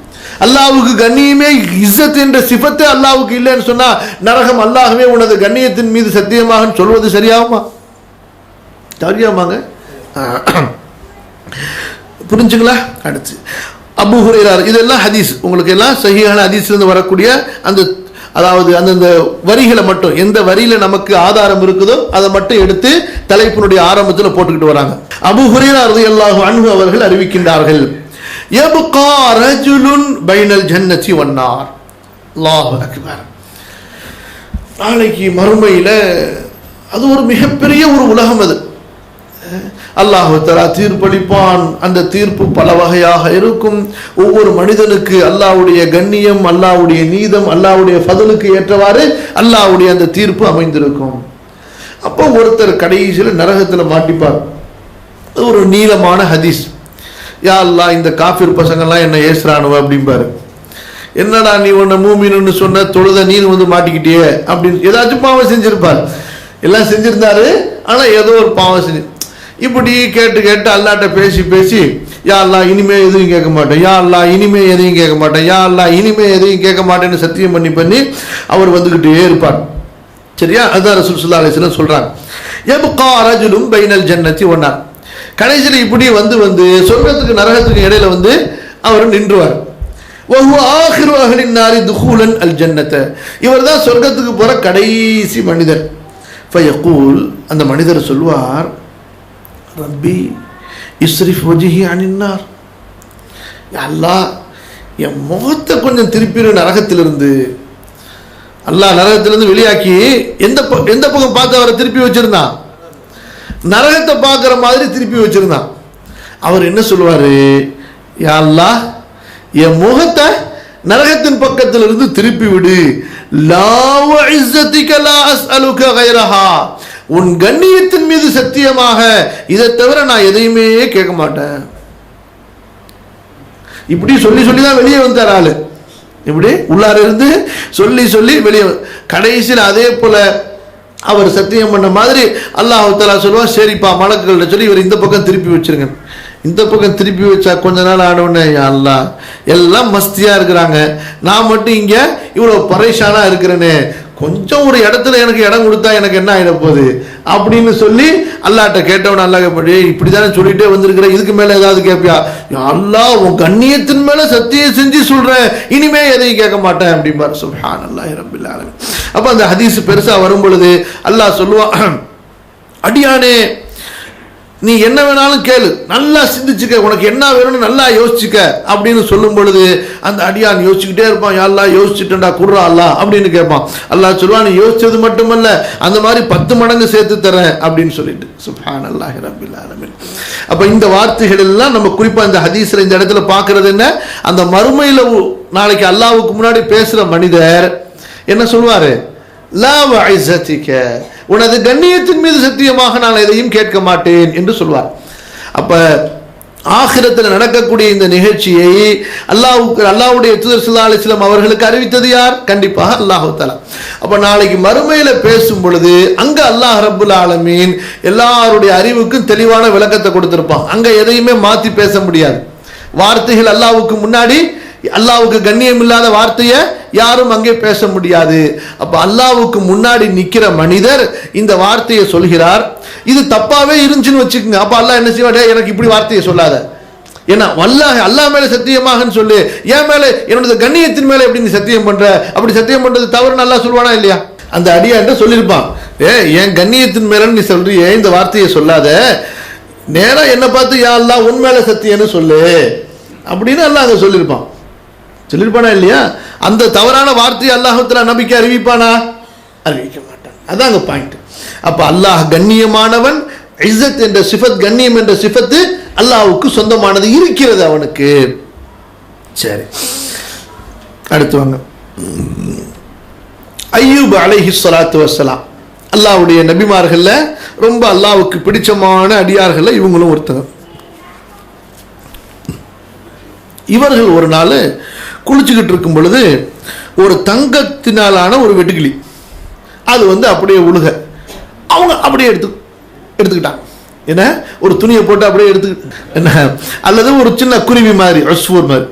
அல்லாஹ்வுக்கு கண்ணியமே, இஸ்ஸத் என்ற சிஃபத்தே அல்லாஹ்வுக்கு இல்லைன்னு சொன்னா நரகம் அல்லாஹ்வே உனது கண்ணியத்தின் மீது சத்தியமாக சொல்வது சரியாகுமா? சரியாமாங்க? புரிஞ்சுங்களா? அடுத்து அபூ ஹுரைரா, இதெல்லாம் ஹதீஸ், உங்களுக்கு எல்லாம் சஹீஹான ஹதீஸ்லேருந்து வரக்கூடிய அந்த, அதாவது அந்தந்த வரிகளை மட்டும், எந்த வரியில நமக்கு ஆதாரம் இருக்குதோ அதை மட்டும் எடுத்து தலைப்பினுடைய ஆரம்பத்தில் போட்டுக்கிட்டு வராங்க. அபூ ஹுரைரா ரலியல்லாஹு அன்ஹு அவர்கள் அறிவிக்கின்றார்கள், யப்கா ரஜுலுன் பைனல் ஜன்னதி வன்னார். அல்லாஹு அக்பர். நாளைக்கு மறுமையில அது ஒரு மிகப்பெரிய ஒரு உலகம். அது அல்லாஹ் தஆலா தீர்ப்பளிப்பான். அந்த தீர்ப்பு பல வகையாக இருக்கும். ஒவ்வொரு மனிதனுக்கு அல்லாஹ்வுடைய கண்ணியம், அல்லாஹ்வுடைய நீதம், அல்லாஹ்வுடைய ஃபضலுக்கு ஏற்றவாறு அல்லாஹ்வுடைய அந்த தீர்ப்பு அமைந்திருக்கும். அப்போ ஒருத்தர் கடைசியில் நரகத்தில் மாட்டிப்பார். ஒரு நீளமான ஹதீஸ். யா அல்லாஹ், இந்த காஃபிர் பசங்கள்லாம் என்ன ஏசுறானுவ அப்படிம்பாரு. என்னடா நீ உன்னை மூமின்னு சொன்ன, தொழுத நீ வந்து மாட்டிக்கிட்டியே அப்படின்னு ஏதாச்சும் பாவம் செஞ்சிருப்பார். எல்லாம் செஞ்சிருந்தாரு, ஆனா ஏதோ ஒரு பாவம் செஞ்சு இப்படி கேட்டு கேட்டு அல்லாட்ட பேசி பேசி, யா அல்லாஹ் இனிமே எதையும் கேட்க மாட்டேன், யா அல்லாஹ் இனிமே எதையும் கேட்க மாட்டேன், யா அல்லாஹ் இனிமே எதையும் கேட்க மாட்டேன்னு சத்தியம் பண்ணி பண்ணி அவர் வந்துகிட்டே இருப்பார். சரியா? அதுதான் ரசூல் ஸல்லல்லாஹு அலைஹி வஸல்லம் சொல்றாங்க, யப்கா ரஜுலுன் பைனல் ஜன்னதி வன்னார். கடைசியில் இப்படி வந்து வந்து சொர்க்கத்துக்கு நரகத்துக்கு இடையில வந்து அவர் நின்றுவார். வஹுவ ஆகிரு அஹ்லின் நாரி துகூலன் அல் ஜன்னத, இவர்தான் சொர்க்கத்துக்கு போற கடைசி மனிதர். ஃபயகூல், அந்த மனிதர் சொல்வார், ரப்பி இஸ்ரிஃப் வஜ்ஹி அனின்னார், அல்லாஹ் என் முகத்தை கொஞ்சம் திருப்பிடு நரகத்திலிருந்து. அல்லாஹ் நரகத்திலிருந்து வெளியாக்கி எந்த பக்கம் பார்த்து அவரை திருப்பி வச்சிருந்தான்? நரகத்தை பார்க்குற மாதிரி திருப்பி வச்சிருந்தான். அவர் என்ன சொல்லுவாரு? யா அல்லாஹ், என் முகத்தை நரகத்தின் பக்கத்திலிருந்து திருப்பி விடு. லா வஇஸ்ஸதிக லா அஸ்அலுக கைரஹா, உன் கண்ணியத்தின் மீது சத்தியமாக இதை தவிர நான் எதையுமே கேட்க மாட்டேன். இப்படி சொல்லி சொல்லி தான் வெளியே வந்தார் ஆளு. இப்படி உள்ளார இருந்து சொல்லி சொல்லி வெளியே, கடைசியில் அதே போல அவர் சத்தியம் பண்ண மாதிரி அல்லாஹ் தஆலா சொல்லுவார், சரிப்பா மலக்குகள்ட்ட சொல்லி இவர் இந்த பக்கம் திருப்பி வச்சிருங்க. இந்த பக்கம் திருப்பி வச்சா கொஞ்ச நாள் ஆனவுடனே, அல்லாஹ் எல்லாம் மஸ்தியா இருக்கிறாங்க, நான் மட்டும் இங்க இவ்வளவு பரேஷானா இருக்கிறேனே, கொஞ்சம் ஒரு இடத்துல எனக்கு இடம் கொடுத்தா எனக்கு என்ன ஆயிட போகுது அப்படின்னு சொல்லி அல்லாஹ்ட்ட கேட்டவன், அல்லாஹ் கேட்படி இப்படித்தானே சொல்லிட்டே வந்திருக்கிறேன், இதுக்கு மேல ஏதாவது கேட்பியா? அல்லாஹ் உன் கண்ணியத்தின் மேல சத்தியம் செஞ்சு சொல்றேன், இனிமே எதையும் கேட்க மாட்டேன் அப்படிம்பார். சுப்ஹானல்லாஹி ரப்பில் ஆலமீன். அப்ப அந்த ஹதீஸ் பெருசா வரும் பொழுது அல்லாஹ் சொல்லுவான், அடியானே நீ என்ன வேணாலும் கேளு, நல்லா சிந்திச்சுக்க, உனக்கு என்ன வேணும்னு நல்லா யோசிச்சுக்க அப்படின்னு சொல்லும் பொழுது அந்த அடியான் யோசிச்சுக்கிட்டே இருப்பான். யா அல்லாஹ் யோசிச்சுட்டா குர்ரா அல்லாஹ் அப்படின்னு கேட்பான். அல்லாஹ் சொல்லுவான், நீ யோசிச்சது மட்டுமல்ல அந்த மாதிரி 10 மடங்கு சேர்த்து தரேன் அப்படின்னு சொல்லிட்டு. சுப்ஹானல்லாஹி ரப்பில் ஆலமீன். அப்ப இந்த வார்த்தைகள் எல்லாம் நம்ம குறிப்பா இந்த ஹதீஸ்ல இந்த இடத்துல பார்க்கிறது என்ன, அந்த மறுமையில நாளைக்கு அல்லாஹ்வுக்கு முன்னாடி பேசுற மனிதர் என்ன சொல்வாரு, லா வஇஸதிக, உனது கண்ணியத்தின் மீது சத்தியமாக நான் எதையும் கேட்க மாட்டேன் என்று சொல்வார். அப்ப ஆகிரத்தில் நடக்கக்கூடிய இந்த நிகழ்ச்சியை அல்லாஹ்வுடைய தூதர் ஸல்லல்லாஹு அலைஹி வஸல்லம் அவர்களுக்கு அறிவித்தது யார்? கண்டிப்பாக அல்லாஹ் தஆலா. அப்ப நாளைக்கு மறுமையில பேசும் பொழுது அங்க அல்லாஹ் ரப்புல் ஆலமீன் எல்லாருடைய அறிவுக்கும் தெளிவான விளக்கத்தை கொடுத்திருப்பான். அங்க எதையுமே மாத்தி பேச முடியாது. வார்த்தைகள் அல்லாஹ்வுக்கு முன்னாடி, அல்லாஹ்வுக்கு கண்ணியம் இல்லாத வார்த்தையை யாரும் அங்கே பேச முடியாது. அப்ப அல்லாஹ்வுக்கு முன்னாடி நிக்கிற மனிதர் இந்த வார்த்தையை சொல்கிறார், இது தப்பாவே இருந்துச்சுன்னு வச்சுக்கோங்க. அப்ப அல்லாஹ் என்ன செய்வாரு, எனக்கு இப்படி வார்த்தையை சொல்லாத, ஏன்னா வல்லாஹ் அல்லாஹ் மேல சத்தியமாகன்னு சொல்லு, என் மேல என்னோட கண்ணியத்தின் மேல எப்படி நீ சத்தியம் பண்ற, அப்படி சத்தியம் பண்றது தவறுன்னு அல்லாஹ் சொல்வானா இல்லையா? அந்த அடியான்ட்ட சொல்லியிருப்பான், என் கண்ணியத்தின் மேல நீ சொல்றியே இந்த வார்த்தையை சொல்லாத, நேரா என்ன பார்த்து யா அல்லாஹ் உன் மேல சத்தியம்னு சொல்லு அப்படின்னு அல்லாஹ் அங்க சொல்லியிருப்பானா இல்லையா? அந்த தவறான வார்த்தையை அல்லாஹ் தஆலா நபிக்கு அறிவிப்பானா? அறிவிக்க மாட்டான். அதான் அங்க பாயிண்ட். அப்ப அல்லாஹ் கண்ணியமானவன், இஸ்ஸத் என்ற சிஃபத், கண்ணியம் என்ற சிஃபத்து அல்லாஹ்வுக்கு சொந்தமானது இருக்கிறது அவனுக்கு. சரி, அடுத்து வாங்க. அய்யூப் அலைஹிஸ்ஸலாத்து வஸ்ஸலாம் அல்லாஹ்வுடைய நபிமார்கள்ல ரொம்ப அல்லாஹ்வுக்கு பிடிச்சமான அடியார்கள்ல இவங்களும் ஒருத்தர். இவர்கள் ஒரு நாள் குளிச்சுக்கிட்டு இருக்கும் பொழுது ஒரு தங்கத்தினாலான ஒரு வெட்டுக்கிளி அது அப்படியே உழுக, அவங்க அப்படியே எடுத்துக்கிட்டாங்க. என்ன, ஒரு துணியை போட்டு அப்படியே என்ன, அல்லது ஒரு சின்ன குருவி மாதிரி அஸ்வூர் மாதிரி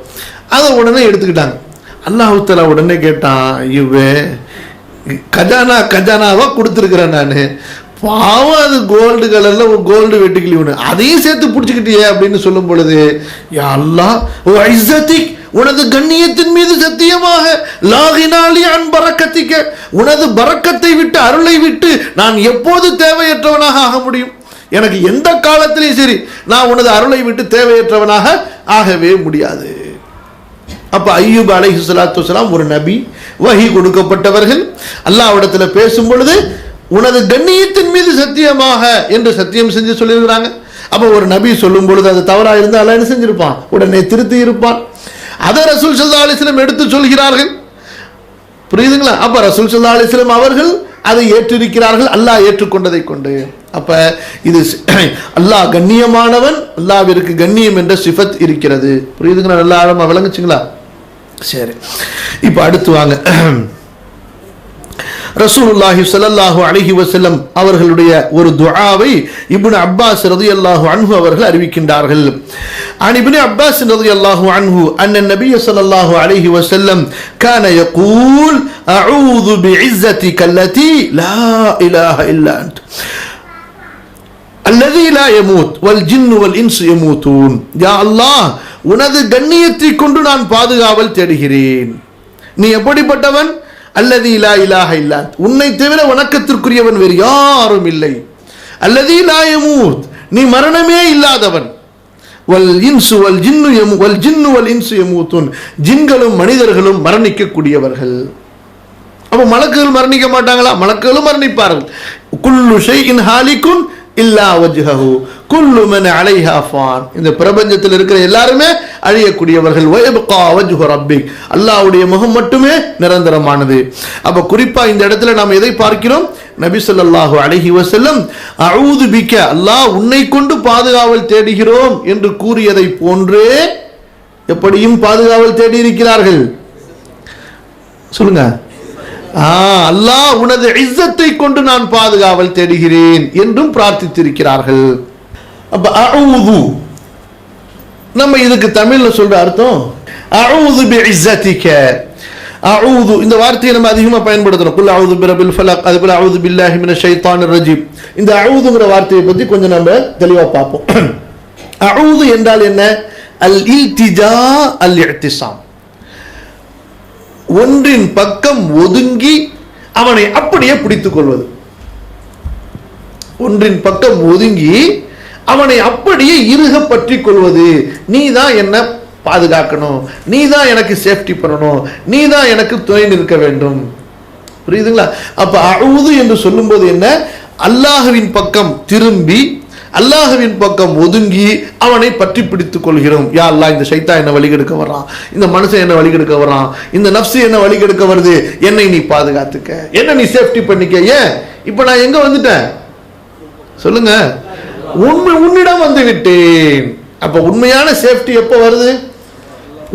அதை உடனே எடுத்துக்கிட்டாங்க. அல்லாஹ் தஆலா உடனே கேட்டான், இவே கஜானாவா கொடுத்துருக்கிறேன் நான், பாவம் அது கோல்டு கலர்ல ஒரு கோல்டு வெட்டுக்கிளி ஒன்று, அதையும் சேர்த்து பிடிச்சிக்கிட்டியே அப்படின்னு சொல்லும் பொழுது, யா அல்லாஹ் ஓ இஸ்ஸத்திக், உனது கண்ணியத்தின் மீது சத்தியமாக, லாகினாலி அன் பரக்கத்திக்க, உனது பரக்கத்தை விட்டு, அருளை விட்டு நான் எப்போது தேவையற்றவனாக ஆக முடியும்? எனக்கு எந்த காலத்திலையும் சரி நான் உனது அருளை விட்டு தேவையற்றவனாக ஆகவே முடியாது. அப்ப அய்யூப் அலைஹிஸ்ஸலாத்து வஸ்ஸலாம் ஒரு நபி, வஹி கொடுக்கப்பட்டவர்கள். அல்லாஹ்விடத்துல பேசும் பொழுது உனது கண்ணியத்தின் மீது சத்தியமாக என்று சத்தியம் செஞ்சு சொல்லியிருக்கிறாங்க. அப்ப ஒரு நபி சொல்லும் பொழுது அது தவறா இருந்தா அல்லாஹ் என்ன செஞ்சிருப்பான், உடனே திருத்தி இருப்பான். அதை ரசூல் ஸல்லல்லாஹு அலைஹி வஸல்லம் எடுத்து சொல்கிறார்கள். புரியுதுங்களா? அப்ப ரசூல் ஸல்லல்லாஹு அலைஹி வஸல்லம் அவர்கள் அதை ஏற்றிருக்கிறார்கள், அல்லாஹ் ஏற்றுக்கொண்டதை கொண்டு. அப்ப இது அல்லாஹ் கண்ணியமானவன், அல்லாஹ்விற்கு கண்ணியம் என்ற சிஃபத் இருக்கிறது. புரியுதுங்களா? நல்லா ஆழமா விளங்குச்சுங்களா? சரி, இப்ப அடுத்து வாங்க. ரசூலுல்லாஹி ஸல்லல்லாஹு அலைஹி வஸல்லம் அவர்களுடைய ஒரு துஆவை இப்னு அப்பாஸ் ரலியல்லாஹு அன்ஹு அவர்கள் அறிவிக்கின்றார்கள். அன் இப்னு அப்பாஸ் ரலியல்லாஹு அன்ஹு அன்ன நபிய ஸல்லல்லாஹு அலைஹி வஸல்லம் கான யகூல் அஊது பிஇஸ்ஸதிக அல்லதி லா இலாஹ இல்லா அன்ட் அல்லதி லா யமூத் வல் ஜின்னு வல் இன்சு யமூதூன். யா அல்லாஹ், உனது கண்ணியத்தை கொண்டு நான் பாதுகாவல் தேடுகிறேன். நீ எப்படிப்பட்டவன்? அல்லதி லா இலாஹ இல்லா அன்ட், உன்னை தவிர வணக்கத்திற்குரியவன் வேறு யாரும் இல்லை. அல்லதி லா யமூத், நீ மரணமே இல்லாதவன். வல் இன்சு வல் ஜின்னு வல் இன்சு யமூதூன், ஜின்களும் மனிதர்களும் மரணிக்க கூடியவர்கள். அப்ப மலக்குகள் மரணிக்க மாட்டாங்களா? மலக்குகளும் மரணிப்பார்கள். குல்லு ஷைஇன் ஹாலிகுன் இல்லா வஜ்ஹஹு குல்லு மன் அலைஹா ஃபான், இந்த பிரபஞ்சத்தில் இருக்கிற எல்லாருமே அழியக்கூடியவர்கள். வயப்கா வஜ்ஹு ரப்பிக், அல்லாஹ்வுடைய முகம் மட்டுமே நிரந்தரமானது. அப்ப குறிப்பா இந்த இடத்துல நாம் எதை பார்க்கிறோம்? நபி ஸல்லல்லாஹு அலைஹி வஸல்லம் அஊது பிக, அல்லாஹ் உன்னை கொண்டு பாதுகாவல் தேடுகிறோம் என்று கூறியதை போன்றே எப்படியும் பாதுகாவல் தேடி இருக்கிறார்கள். சொல்லுங்க. அல்லாஹ் உனது இஸ்ஸத்தை கொண்டு நான் பாதுகாவல் தேடுகிறேன் என்றும் பிரார்த்தித்திருக்கிறார்கள். அப்ப அஊது, நம்ம இதுக்கு தமிழ்ல சொல்ற அர்த்தம் அஊது பிஇஸ்ஸதிக. அஊது இந்த வார்த்தையை நம்ம அதிகமா பயன்படுத்துறோம். குல் அஊது பிரபில் ஃபலக், அதுபோல அஊது பில்லாஹி மினஷ் ஷைத்தானிர் ரஜீம். இந்த அஊதுங்கிற வார்த்தையை பத்தி கொஞ்சம் நம்ம தெளிவா பார்ப்போம். அஊது என்றால் என்ன? அல் இல்திஜா அல் இஅ்திஸாம், ஒன்றின் பக்கம் ஒதுங்கி அவனை அப்படியே பிடித்துக் கொள்வது. ஒன்றின் பக்கம் ஒதுங்கி அவனை அப்படியே இறுக பற்றி கொள்வது. நீ தான் என்ன பாதுகாக்கணும், நீ தான் எனக்கு சேஃப்டி பண்ணணும், நீ தான் எனக்கு துணை நிற்க வேண்டும். புரியுதுங்களா? அப்ப அஊது என்று சொல்லும்போது என்ன, அல்லாஹ்வின் பக்கம் திரும்பி அல்லாஹ்வின் பக்கம் ஒதுங்கி அவனை பற்றி பிடித்துக் கொள்கிறோம். யா அல்லாஹ், இந்த ஷைத்தான் என்ன வழிகெடுக்க வர்றான், இந்த மனுஷன் என்ன வழிகெடுக்க வர்றான், இந்த நஃப்ஸ் என்ன வழிகெடுக்க வருது, என்னை நீ பாதுகாத்துக்க, என்ன நீ சேஃப்டி பண்ணிக்க. ஏன் இப்ப நான் எங்க வந்துட்டேன் சொல்லுங்க, உன்னிடம் வந்து விட்டேன். அப்ப உண்மையான சேஃப்டி எப்ப வருது?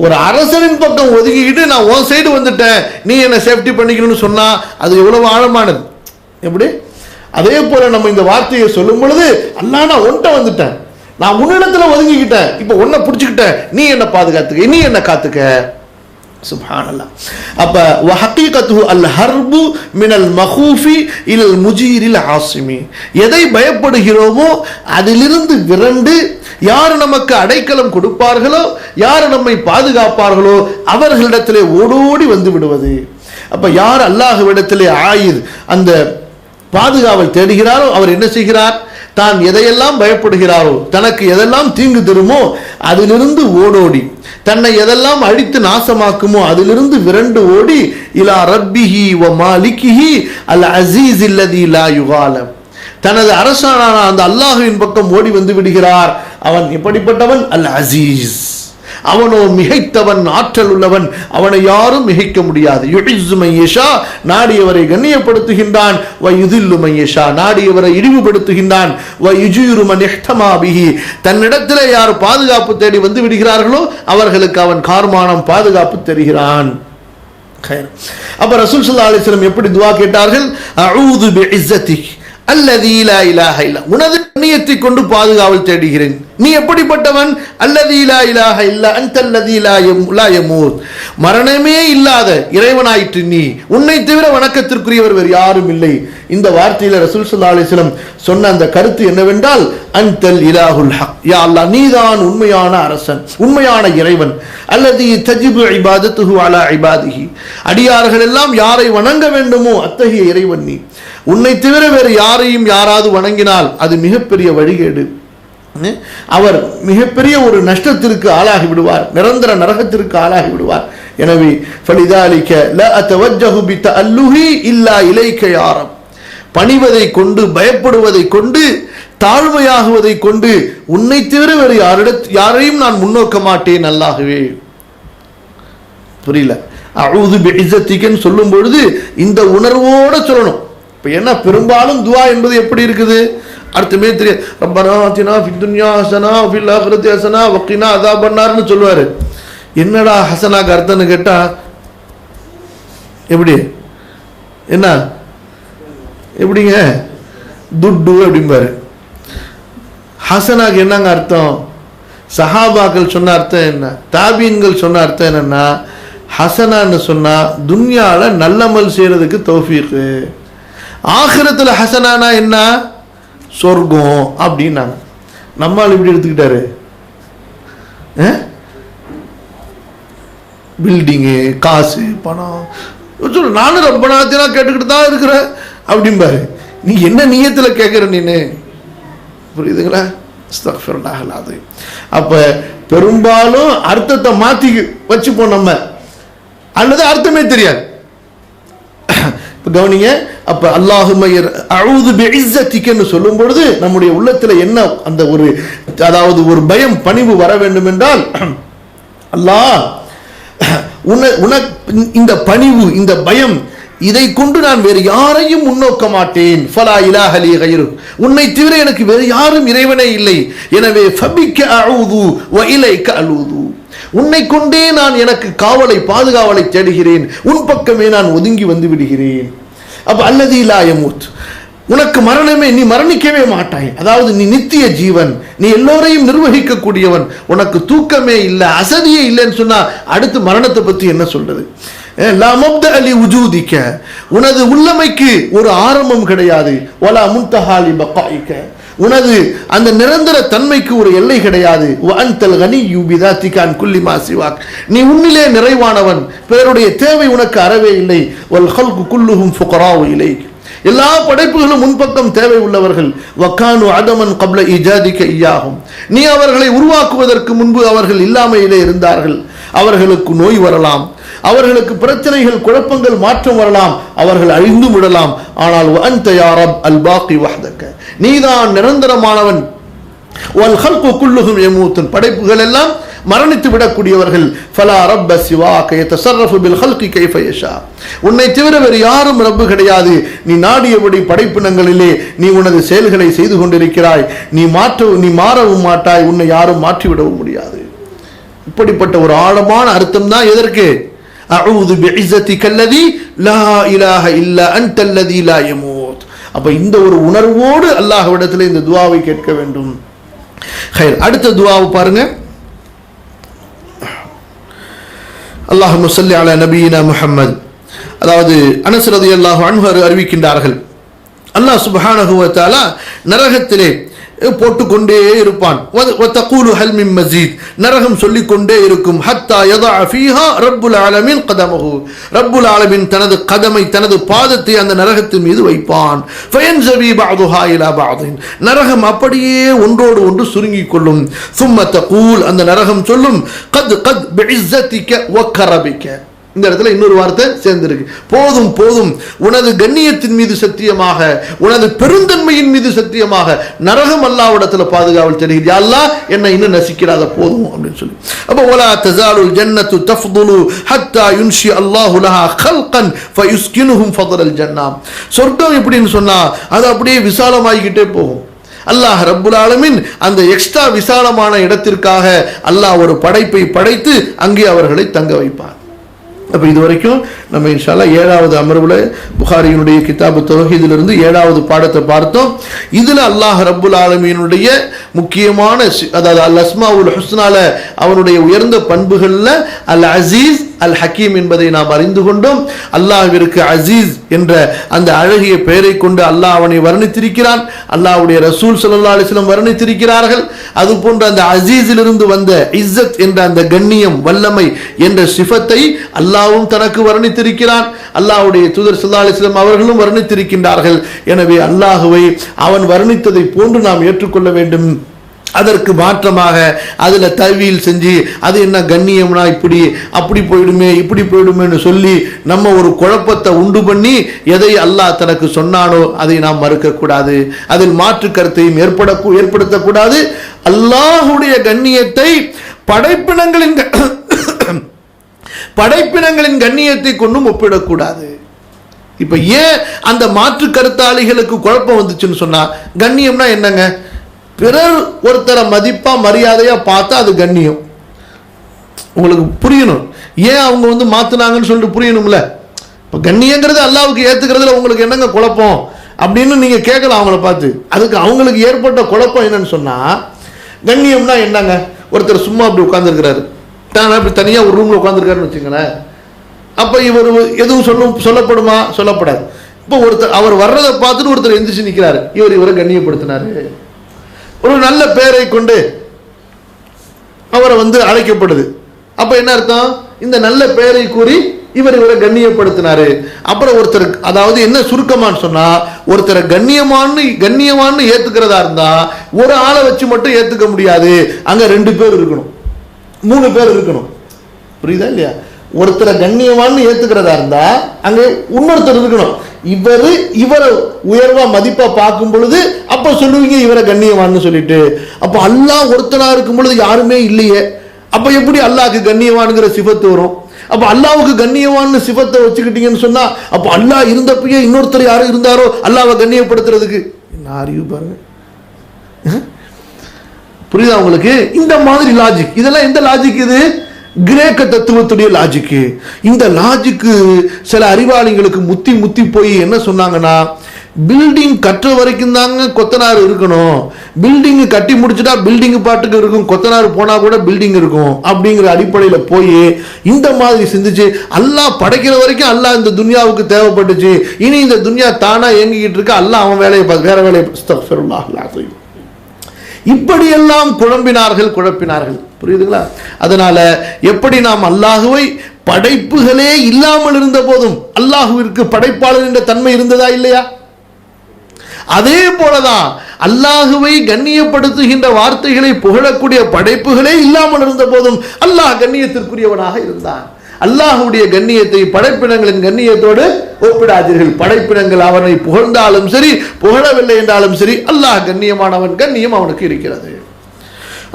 ஒரு அரசனின் பக்கம் ஒதுக்கிக்கிட்டு நான் உன் சைடு வந்துட்டேன், நீ என்ன சேஃப்டி பண்ணிக்கணும்னு சொன்னா அது எவ்வளவு ஆழமானது. எப்படி? அதே போல நம்ம இந்த வார்த்தையை சொல்லும் பொழுது, அல்லாஹ் நான் உன்கிட்ட வந்துட்டேன், நான் உன்னிடத்துல ஒதுங்கிக்கிட்டேன், இப்ப உன்னை பிடிச்சுக்கிட்டேன், நீ என்ன பாதுகாத்துக்க, நீ என்ன காத்துக்க. சுப்ஹானல்லாஹ். அப்ப வஹகீகத்துஹு அல் ஹர்பு மினல் மகூஃபி இலல் முஜீரில் ஆசிமி. எதை பயப்படுகிறோமோ அதிலிருந்து விரண்டு யார் நமக்கு அடைக்கலம் கொடுப்பார்களோ, யார் நம்மை பாதுகாப்பார்களோ அவர்களிடத்திலே ஓடோடி வந்து விடுவது. அப்ப யார் அல்லாஹ்விடத்திலே ஆயிர் அந்த பாதுகாவல் தேடுகிறாரோ அவர் என்ன செய்கிறார்? தான் எதையெல்லாம் பயப்படுகிறாரோ, தனக்கு எதெல்லாம் தீங்கு தருமோ அதிலிருந்து ஓடோடி, தன்னை எதெல்லாம் அழித்து நாசமாக்குமோ அதிலிருந்து விரண்டு ஓடி இலா ரப்பிஹி வ மாலிகிஹி அல் அஸீஸ் அல்லதி லா யுகாலம், தனது அரசனான அந்த அல்லாஹ்வின் பக்கம் ஓடி வந்து விடுகிறார். அவன் எப்படிப்பட்டவன்? அல் அஸீஸ், அவனோ மிகைத்தவன், ஆற்றல் உள்ளவன், அவனை யாரும் மிகைக்க முடியாது. யுஇஸ்ஸு மன் யஷா, நாடியவரை கண்ணியப்படுத்துகின்றான். வ யுதில்லு மன் யஷா, நாடியவரை இழிவுபடுத்துகின்றான். வ யுஜீரு மன் இஹ்தமா பிஹி, தன்னிடத்திலே யார் பாதுகாப்பு தேடி வந்து விடுகிறார்களோ அவர்களுக்கு அவன் கார்மானம் பாதுகாப்பு தருகிறான். அப்ப ரசூல் ஸல்லல்லாஹு அலைஹி வஸல்லம் எப்படி துஆ கேட்டார்கள்? அஊது பிஇஸ்ஸதிக் அல்லதி லா இலாஹ இல்லா, உனது கண்ணியத்தை கொண்டு பாதுகாவல் தேடுகிறேன். நீ எப்படிப்பட்டவன்? அல்லதி லா இலாஹ இல்லா அன்தல்லதி லா யமூத், மரணமே இல்லாத இறைவனாயிற்று நீ, உன்னை தவிர வணக்கத்திற்குரியவர் வேறு யாரும் இல்லை. இந்த வார்த்தையில ரசூல் ஸல்லல்லாஹு அலைஹி வஸல்லம் சொன்ன அந்த கருத்து என்னவென்றால், அன்தல் இலாஹுல் ஹக், யா அல்லாஹ் நீதான் உண்மையான அரசன், உண்மையான இறைவன். அல்லதி தஜிபு இபாதத்துஹு அலா இபாதிஹி, அடியார்கள் எல்லாம் யாரை வணங்க வேண்டுமோ அத்தகைய இறைவன் நீ. உன்னை தவிர வேறு யாரையும் யாராவது வணங்கினால் அது மிகப்பெரிய வழிகேடு, அவர் மிகப்பெரிய ஒரு நஷ்டத்திற்கு ஆளாகி விடுவார், நிரந்தர நரகத்திற்கு ஆளாகி விடுவார். எனவே ஃபலிதாலிக லா அத்தவஜ்ஜஹு பிதஅல்லுஹி இல்லா இலைக யா ரப், பணிவதை கொண்டு, பயப்படுவதை கொண்டு, தாழ்மையாகுவதை கொண்டு உன்னை தவிர வேறு யாரையும் நான் முன்னோக்க மாட்டேன் அல்லாஹ்வே. புரியல? அஊது பிஇஸ்ஸதிகன்னு சொல்லும் பொழுது இந்த உணர்வோட சொல்லணும். இப்ப என்ன, பெரும்பாலும் துஆ என்பது எப்படி இருக்குது? அர்த்தமே தெரியாது. ரப்பனா ஆத்தினா ஃபித் துன்யா ஹஸனா வ ஃபில் ஆখিরাতি ஹஸனா வ கினா அஸாபன்னார்னு சொல்வாரு. என்னடா ஹஸனாக்கு அர்த்தம்னு கேட்டா எப்படி, என்ன எப்படிங்க துட்டு அப்படிம்பாரு. ஹஸனாக்கு என்னங்க அர்த்தம்? சஹாபாக்கள் சொன்ன அர்த்தம் என்ன, தாபீன்கள் சொன்ன அர்த்தம் என்னன்னா, ஹஸனான்னு சொன்னா துன்யால நல்லமல் செய்யறதுக்கு தௌஃபீக், ஆகிரத்துல ஹஸனானா என்ன, சொர்க்கம் அப்படின்னாங்க. நம்மால் இப்படி எடுத்துக்கிட்டாரு, பில்டிங்கு, காசு, பணம். நானும் ரப்பனாத்தினா கேட்டுக்கிட்டு தான் இருக்கிறேன் அப்படிம்பாரு. நீ என்ன நியத்துல கேட்கிற நீனு? புரியுதுங்களா? அஸ்தக்ஃபிருல்லாஹ் அல்-அஸீம். அப்ப பெரும்பாலும் அர்த்தத்தை மாத்தி வச்சுப்போம் நம்ம, அல்லது அர்த்தமே தெரியாது. கவனிங்க. அப்ப அல்லாஹும்ம அஊது பிஇஸ்ஸதிகன்னு சொல்லும் பொழுது நம்முடைய உள்ளத்துல என்ன அந்த ஒரு, அதாவது ஒரு பயம், பணிவு வர வேண்டும் என்றால், அல்லாஹ் இந்த பணிவு, இந்த பயம், இதை கொண்டு நான் வேறு யாரையும் முன்னோக்க மாட்டேன். ஃபலா இலாஹ லீ கைருக், உன்னை தவிர எனக்கு வேறு யாரும் இறைவனே இல்லை. எனவே ஃபபிக்க அஊது வ இலைக அலூது, உன்னை கொண்டே நான் எனக்கு காவலை, பாதுகாவலை தேடுகிறேன், உன் பக்கமே நான் ஒதுங்கி வந்து விடுகிறேன். அப்ப அல்லதி லா யமூத், உனக்கு மரணமே, நீ மரணிக்கவே மாட்டாய், அதாவது நீ நித்திய ஜீவன், நீ எல்லோரையும் நிர்வகிக்க கூடியவன், உனக்கு தூக்கமே இல்லை, அசதியே இல்லைன்னு சொன்னா அடுத்து மரணத்தை பத்தி என்ன சொல்றது? லா மப்தஅ லி வுஜூதிக, உனது உள்ளமைக்கு ஒரு ஆரம்பம் கிடையாது. வலா முன்தஹா லி பகாயிக, உனது அந்த நிரந்தர தன்மைக்கு ஒரு எல்லை கிடையாது. வஅன்தல் கனியு பிதாத்திக அன் குல்லி மா சிவாக், நீ உன்னிலே நிறைவானவன், பிறருடைய தேவை உனக்கு அறவே இல்லை. வல் ஹல்கு குல்லுஹும் ஃபுகராஉ இலைக், எல்லா படைப்புகளும் முன்பக்கம் தேவை உள்ளவர்கள். வக்கானு அதமன் கப்ல இஜாதிக இய்யாஹும், நீ அவர்களை உருவாக்குவதற்கு முன்பு அவர்கள் இல்லாமையிலே இருந்தார்கள். அவர்களுக்கு நோய் வரலாம், அவர்களுக்கு பிரச்சனைகள், குழப்பங்கள், மாற்றம் வரலாம், அவர்கள் அழிந்து விடலாம். ஆனால் அன்த யா ரப் அல் பாக்கி வஹ்தக, நீதான் நிரந்தரமானவன். வல் ஹல்கு குல்லுஹும் யமூத்துன், படைப்புகள் எல்லாம் மரணித்து விடக்கூடியவர்கள். ஃபலா ரப்ப சிவாக யதஸர்ரஃபு பில் ஹல்கி கைஃப யஷா, உன்னை தவிர வேறு யாரும் ரப்பு கிடையாது. நீ நாடியபடி படைப்பினங்களிலே நீ உனது செயல்களை செய்து கொண்டிருக்கிறாய். நீ மாறவும் மாட்டாய், உன்னை யாரும் மாற்றிவிடவும் முடியாது. இப்படிப்பட்ட ஒரு ஆழமான அர்த்தம் தான் எதற்கு? அஊது பிஇஸ்ஸதிகல்லதி லா இலாஹ இல்லா அன்தல்லதி லா யமூத். அப்ப இந்த ஒரு உணர்வோடு அல்லாஹ்விடத்தில் இந்த துஆவை கேட்க வேண்டும். خير, அடுத்த துஆவை பாருங்க. அல்லாஹும்ம ஸல்லி அலா நபியினா முஹம்மத். அதாவது அனஸ் ரலியல்லாஹு அன்ஹு அறிவிக்கின்றார்கள், அல்லாஹ் சுப்ஹானஹு வ தஆலா நரகத்திலே போட்டுக்கொண்டே இருப்பான். வதகூலு ஹல் மின் மஸீத், நரகம் சொல்லிக்கொண்டே இருக்கும். ஹத்தா யதஅ ஃபீஹா ரப்புல் ஆலமீன் கதமஹு, ரப்புல் ஆலமீன் தனது கதமை, தனது பாதத்தை அந்த நரகத்தின் மீது வைப்பான். ஃபயன்ஸவி பஅதுஹா இலா பஅதின், நரகம் அப்படியே ஒன்றோடு ஒன்று சுருங்கிக் கொள்ளும். சும்ம தகூல், அந்த நரகம் சொல்லும், கத் கத் பிஇஸ்ஸதிக வ கரபிக. இந்த இடத்துல இன்னொரு வார்த்தை சேர்ந்திருக்கு. போதும் போதும், உனது கண்ணியத்தின் மீது சத்தியமாக, உனது பெருந்தன்மையின் மீது சத்தியமாக, நரகம் அல்லாஹ்விடத்துல பாதுகாவல் தெரியுது. யா அல்லாஹ், என்னை இன்னும் நசிக்கிறாத, போதும் அப்படின்னு சொல்லி. அப்ப வலா தஸாலுல் ஜன்னத்து தஃதுலு ஹத்தா யுன்ஷி அல்லாஹு லஹா கல்கன் ஃபயுஸ்கினுஹும் ஃபضل ஜன்னா. சொர்க்கம் எப்படின்னு சொன்னா அது அப்படியே விசாலமாகிக்கிட்டே போகும். அல்லாஹ் ரப்புல் ஆலமீன் அந்த எக்ஸ்ட்ரா விசாலமான இடத்திற்காக அல்லாஹ் ஒரு படைப்பை படைத்து அங்கே அவர்களை தங்க வைப்பார். அப்போ இதுவரைக்கும் நம்ம இன்ஷா அல்லாஹ் 7வது அமர்வுல புகாரியினுடைய கிதாபு தௌஹீதிலிருந்து 7வது பாடத்தை பார்த்தோம். இதில் அல்லாஹ் ரப்புல் ஆலமீனுடைய முக்கியமான, அதாவது அல் அஸ்மாவுல் ஹுஸ்னால அவனுடைய உயர்ந்த பண்புகளில் அல் அசீஸ் அல் ஹக்கீம் என்பதை நாம் அறிந்து கொண்டோம். அல்லாஹ்விற்கு அசீஸ் என்ற அந்த அழகிய பெயரை கொண்டு அல்லாஹ் அவனை வர்ணித்திருக்கிறான். அல்லாஹ்வுடைய ரசூல் ஸல்லல்லாஹு அலைஹி வஸல்லம் வர்ணித்திருக்கிறார்கள். அதுபோன்ற அந்த அசீஸிலிருந்து வந்த இஸ்ஸத் என்ற அந்த கண்ணியம், வல்லமை என்ற சிஃபத்தை அல்லாஹ்வும் தனக்கு வர்ணித்திருக்கிறான். அல்லாஹ்வுடைய தூதர் ஸல்லல்லாஹு அலைஹி வஸல்லம் அவர்களும் வர்ணித்திருக்கின்றார்கள். எனவே அல்லாஹ்வை அவன் வர்ணித்ததை போன்று நாம் ஏற்றுக்கொள்ள வேண்டும். அதற்கு மாற்றமாக அதுல தவீல் செஞ்சு அது என்ன கண்ணியம்னா இப்படி அப்படி போயிடுமே இப்படி போயிடுமேன்னு சொல்லி நம்ம ஒரு குழப்பத்தை உண்டு பண்ணி எதை அல்லாஹ் தனக்கு சொன்னானோ அதை நாம் மறுக்க கூடாது. அதில் மாற்று கருத்தையும் ஏற்படுத்தக்கூடாது. அல்லாஹ்வுடைய கண்ணியத்தை படைப்பினங்களின் கண்ணியத்தை கொண்டும் ஒப்பிடக்கூடாது. இப்ப ஏன் அந்த மாற்று கருத்தாளிகளுக்கு குழப்பம் வந்துச்சுன்னு சொன்னா, கண்ணியம்னா என்னங்க? பிறர் ஒருத்தரை மதிப்பா மரியாதையா பார்த்தா அது கண்ணியம். உங்களுக்கு புரியணும், ஏன் அவங்க மாத்துனாங்கன்னு சொல்லிட்டு புரியணும்ல. இப்ப கண்ணியங்கிறது அல்லாஹ்வுக்கு ஏத்துக்கிறதுல உங்களுக்கு என்னங்க குழப்பம் அப்படின்னு நீங்க கேட்கலாம் அவங்கள பார்த்து. அதுக்கு அவங்களுக்கு ஏற்பட்ட குழப்பம் என்னன்னு சொன்னா, கண்ணியம்னா என்னங்க? ஒருத்தர் சும்மா அப்படி உட்கார்ந்துருக்கிறாரு, அப்படி தனியா ஒரு ரூம்ல உட்கார்ந்துருக்காருன்னு வச்சுங்களேன். அப்ப இவர் எதுவும் சொல்லப்படுமா? சொல்லப்படாது. இப்போ ஒருத்தர் அவர் வர்றதை பார்த்துட்டு ஒருத்தர் எந்திரிச்சு நிற்கிறாரு, இவரை கண்ணியப்படுத்தினாரு. ஒரு நல்ல பெயரை கொண்டு அவரை அழைக்கப்படுது. அப்ப என்ன அர்த்தம்? இந்த நல்ல பெயரை கூறி இவரை கண்ணியப்படுத்தினாரு. அப்புறம் ஒருத்தர், அதாவது என்ன சுருக்கமான்னு சொன்னா, ஒருத்தரை கண்ணியமான்னு ஏத்துக்கிறதா இருந்தா ஒரு ஆளை வச்சு மட்டும் ஏத்துக்க முடியாது. அங்க 2 பேர் இருக்கணும், 3 பேர் இருக்கணும். புரியுதா இல்லையா? ஒருத்தரை கண்ணியமான்னு ஏத்துக்கிறதா இருந்தா அங்க இன்னொருத்தர் இருக்கணும். இவரை உயர்வா மதிப்பா பார்க்கும் பொழுது அப்ப சொல்லுவீங்க இவரை கண்ணியவான்னு சொல்லிட்டு. அப்ப அல்லாஹ் ஒருத்தனா இருக்கும் பொழுது யாருமே இல்லையே, அப்ப எப்படி அல்லாஹ்க்கு கண்ணியவான்ங்கிற சிஃபத்து வரும்? அப்ப அல்லாஹ்வுக்கு கண்ணியவான்னு சிஃபத்தை வச்சுக்கிட்டீங்கன்னு சொன்னா, அப்ப அல்லாஹ் இருந்தப்பயே இன்னொருத்தர் யாரும் இருந்தாரோ அல்லாஹ்வை கண்ணியப்படுத்துறதுக்கு? என்ன அறிவு பாருங்க. புரியுதா உங்களுக்கு? இந்த மாதிரி லாஜிக், இதெல்லாம் எந்த லாஜிக்? இது கிரேக்க தத்துவத்துடைய லாஜிக்கு. இந்த லாஜிக்கு சில அறிவாளிகளுக்கு முத்தி போய் என்ன சொன்னாங்கன்னா, பில்டிங் கட்டுற வரைக்கும் தாங்க கொத்தனார் இருக்கணும், பில்டிங் கட்டி முடிச்சுட்டா பில்டிங் பாட்டுக்கு இருக்கும், கொத்தனார் போனா கூட பில்டிங் இருக்கும் அப்படிங்கிற அடிப்படையில போய் இந்த மாதிரி சிந்திச்சு, அல்லாஹ் படைக்கிற வரைக்கும் அல்லாஹ் இந்த துன்யாவுக்கு தேவைப்பட்டுச்சு, இனி இந்த துன்யா தானா இயங்கிக்கிட்டு இருக்க, அல்லாஹ் அவன் வேலையை வேற வேலையை இப்படியெல்லாம் குழப்பினார்கள். புரியுதுங்களா? அதனால எப்படி நாம் அல்லாஹுவை படைப்புகளே இல்லாமல் இருந்த போதும் அல்லாஹுவிற்கு படைப்பாளர் என்ற தன்மை இருந்ததா இல்லையா? அதே போலதான் அல்லாஹுவை கண்ணியப்படுத்துகின்ற வார்த்தைகளை புகழக்கூடிய படைப்புகளே இல்லாமல் இருந்த போதும் அல்லாஹ் கண்ணியத்திற்குரியவனாக இருந்தான். அல்லாஹுடைய கண்ணியத்தை படைப்பினங்களின் கண்ணியத்தோடு ஒப்பிடாதீர்கள். படைப்பினங்கள் அவனை புகழ்ந்தாலும் சரி, புகழவில்லை என்றாலும் சரி, அல்லாஹ் கண்ணியமானவன், கண்ணியம் அவனுக்கு இருக்கிறது.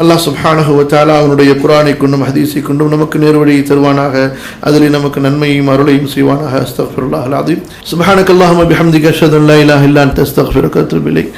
அல்லாஹ் சுப்ஹானஹு வ தஆலா அவனுடைய குர்ஆனை கொண்டும் ஹதீஸை கொண்டும் நமக்கு நேர்வழியை தருவானாக. அதில் நமக்கு நன்மையும் அருளையும் செய்வானாக. அஸ்தக்ஃபிருல்லாஹல் அஸீம். சுப்ஹானக்கல்லாஹும்ம பிஹம்திக அஷ்ஹது அன் லா இலாஹா இல்லா அன்த அஸ்தக்ஃபிருக வ அத்தூபு இலைக்.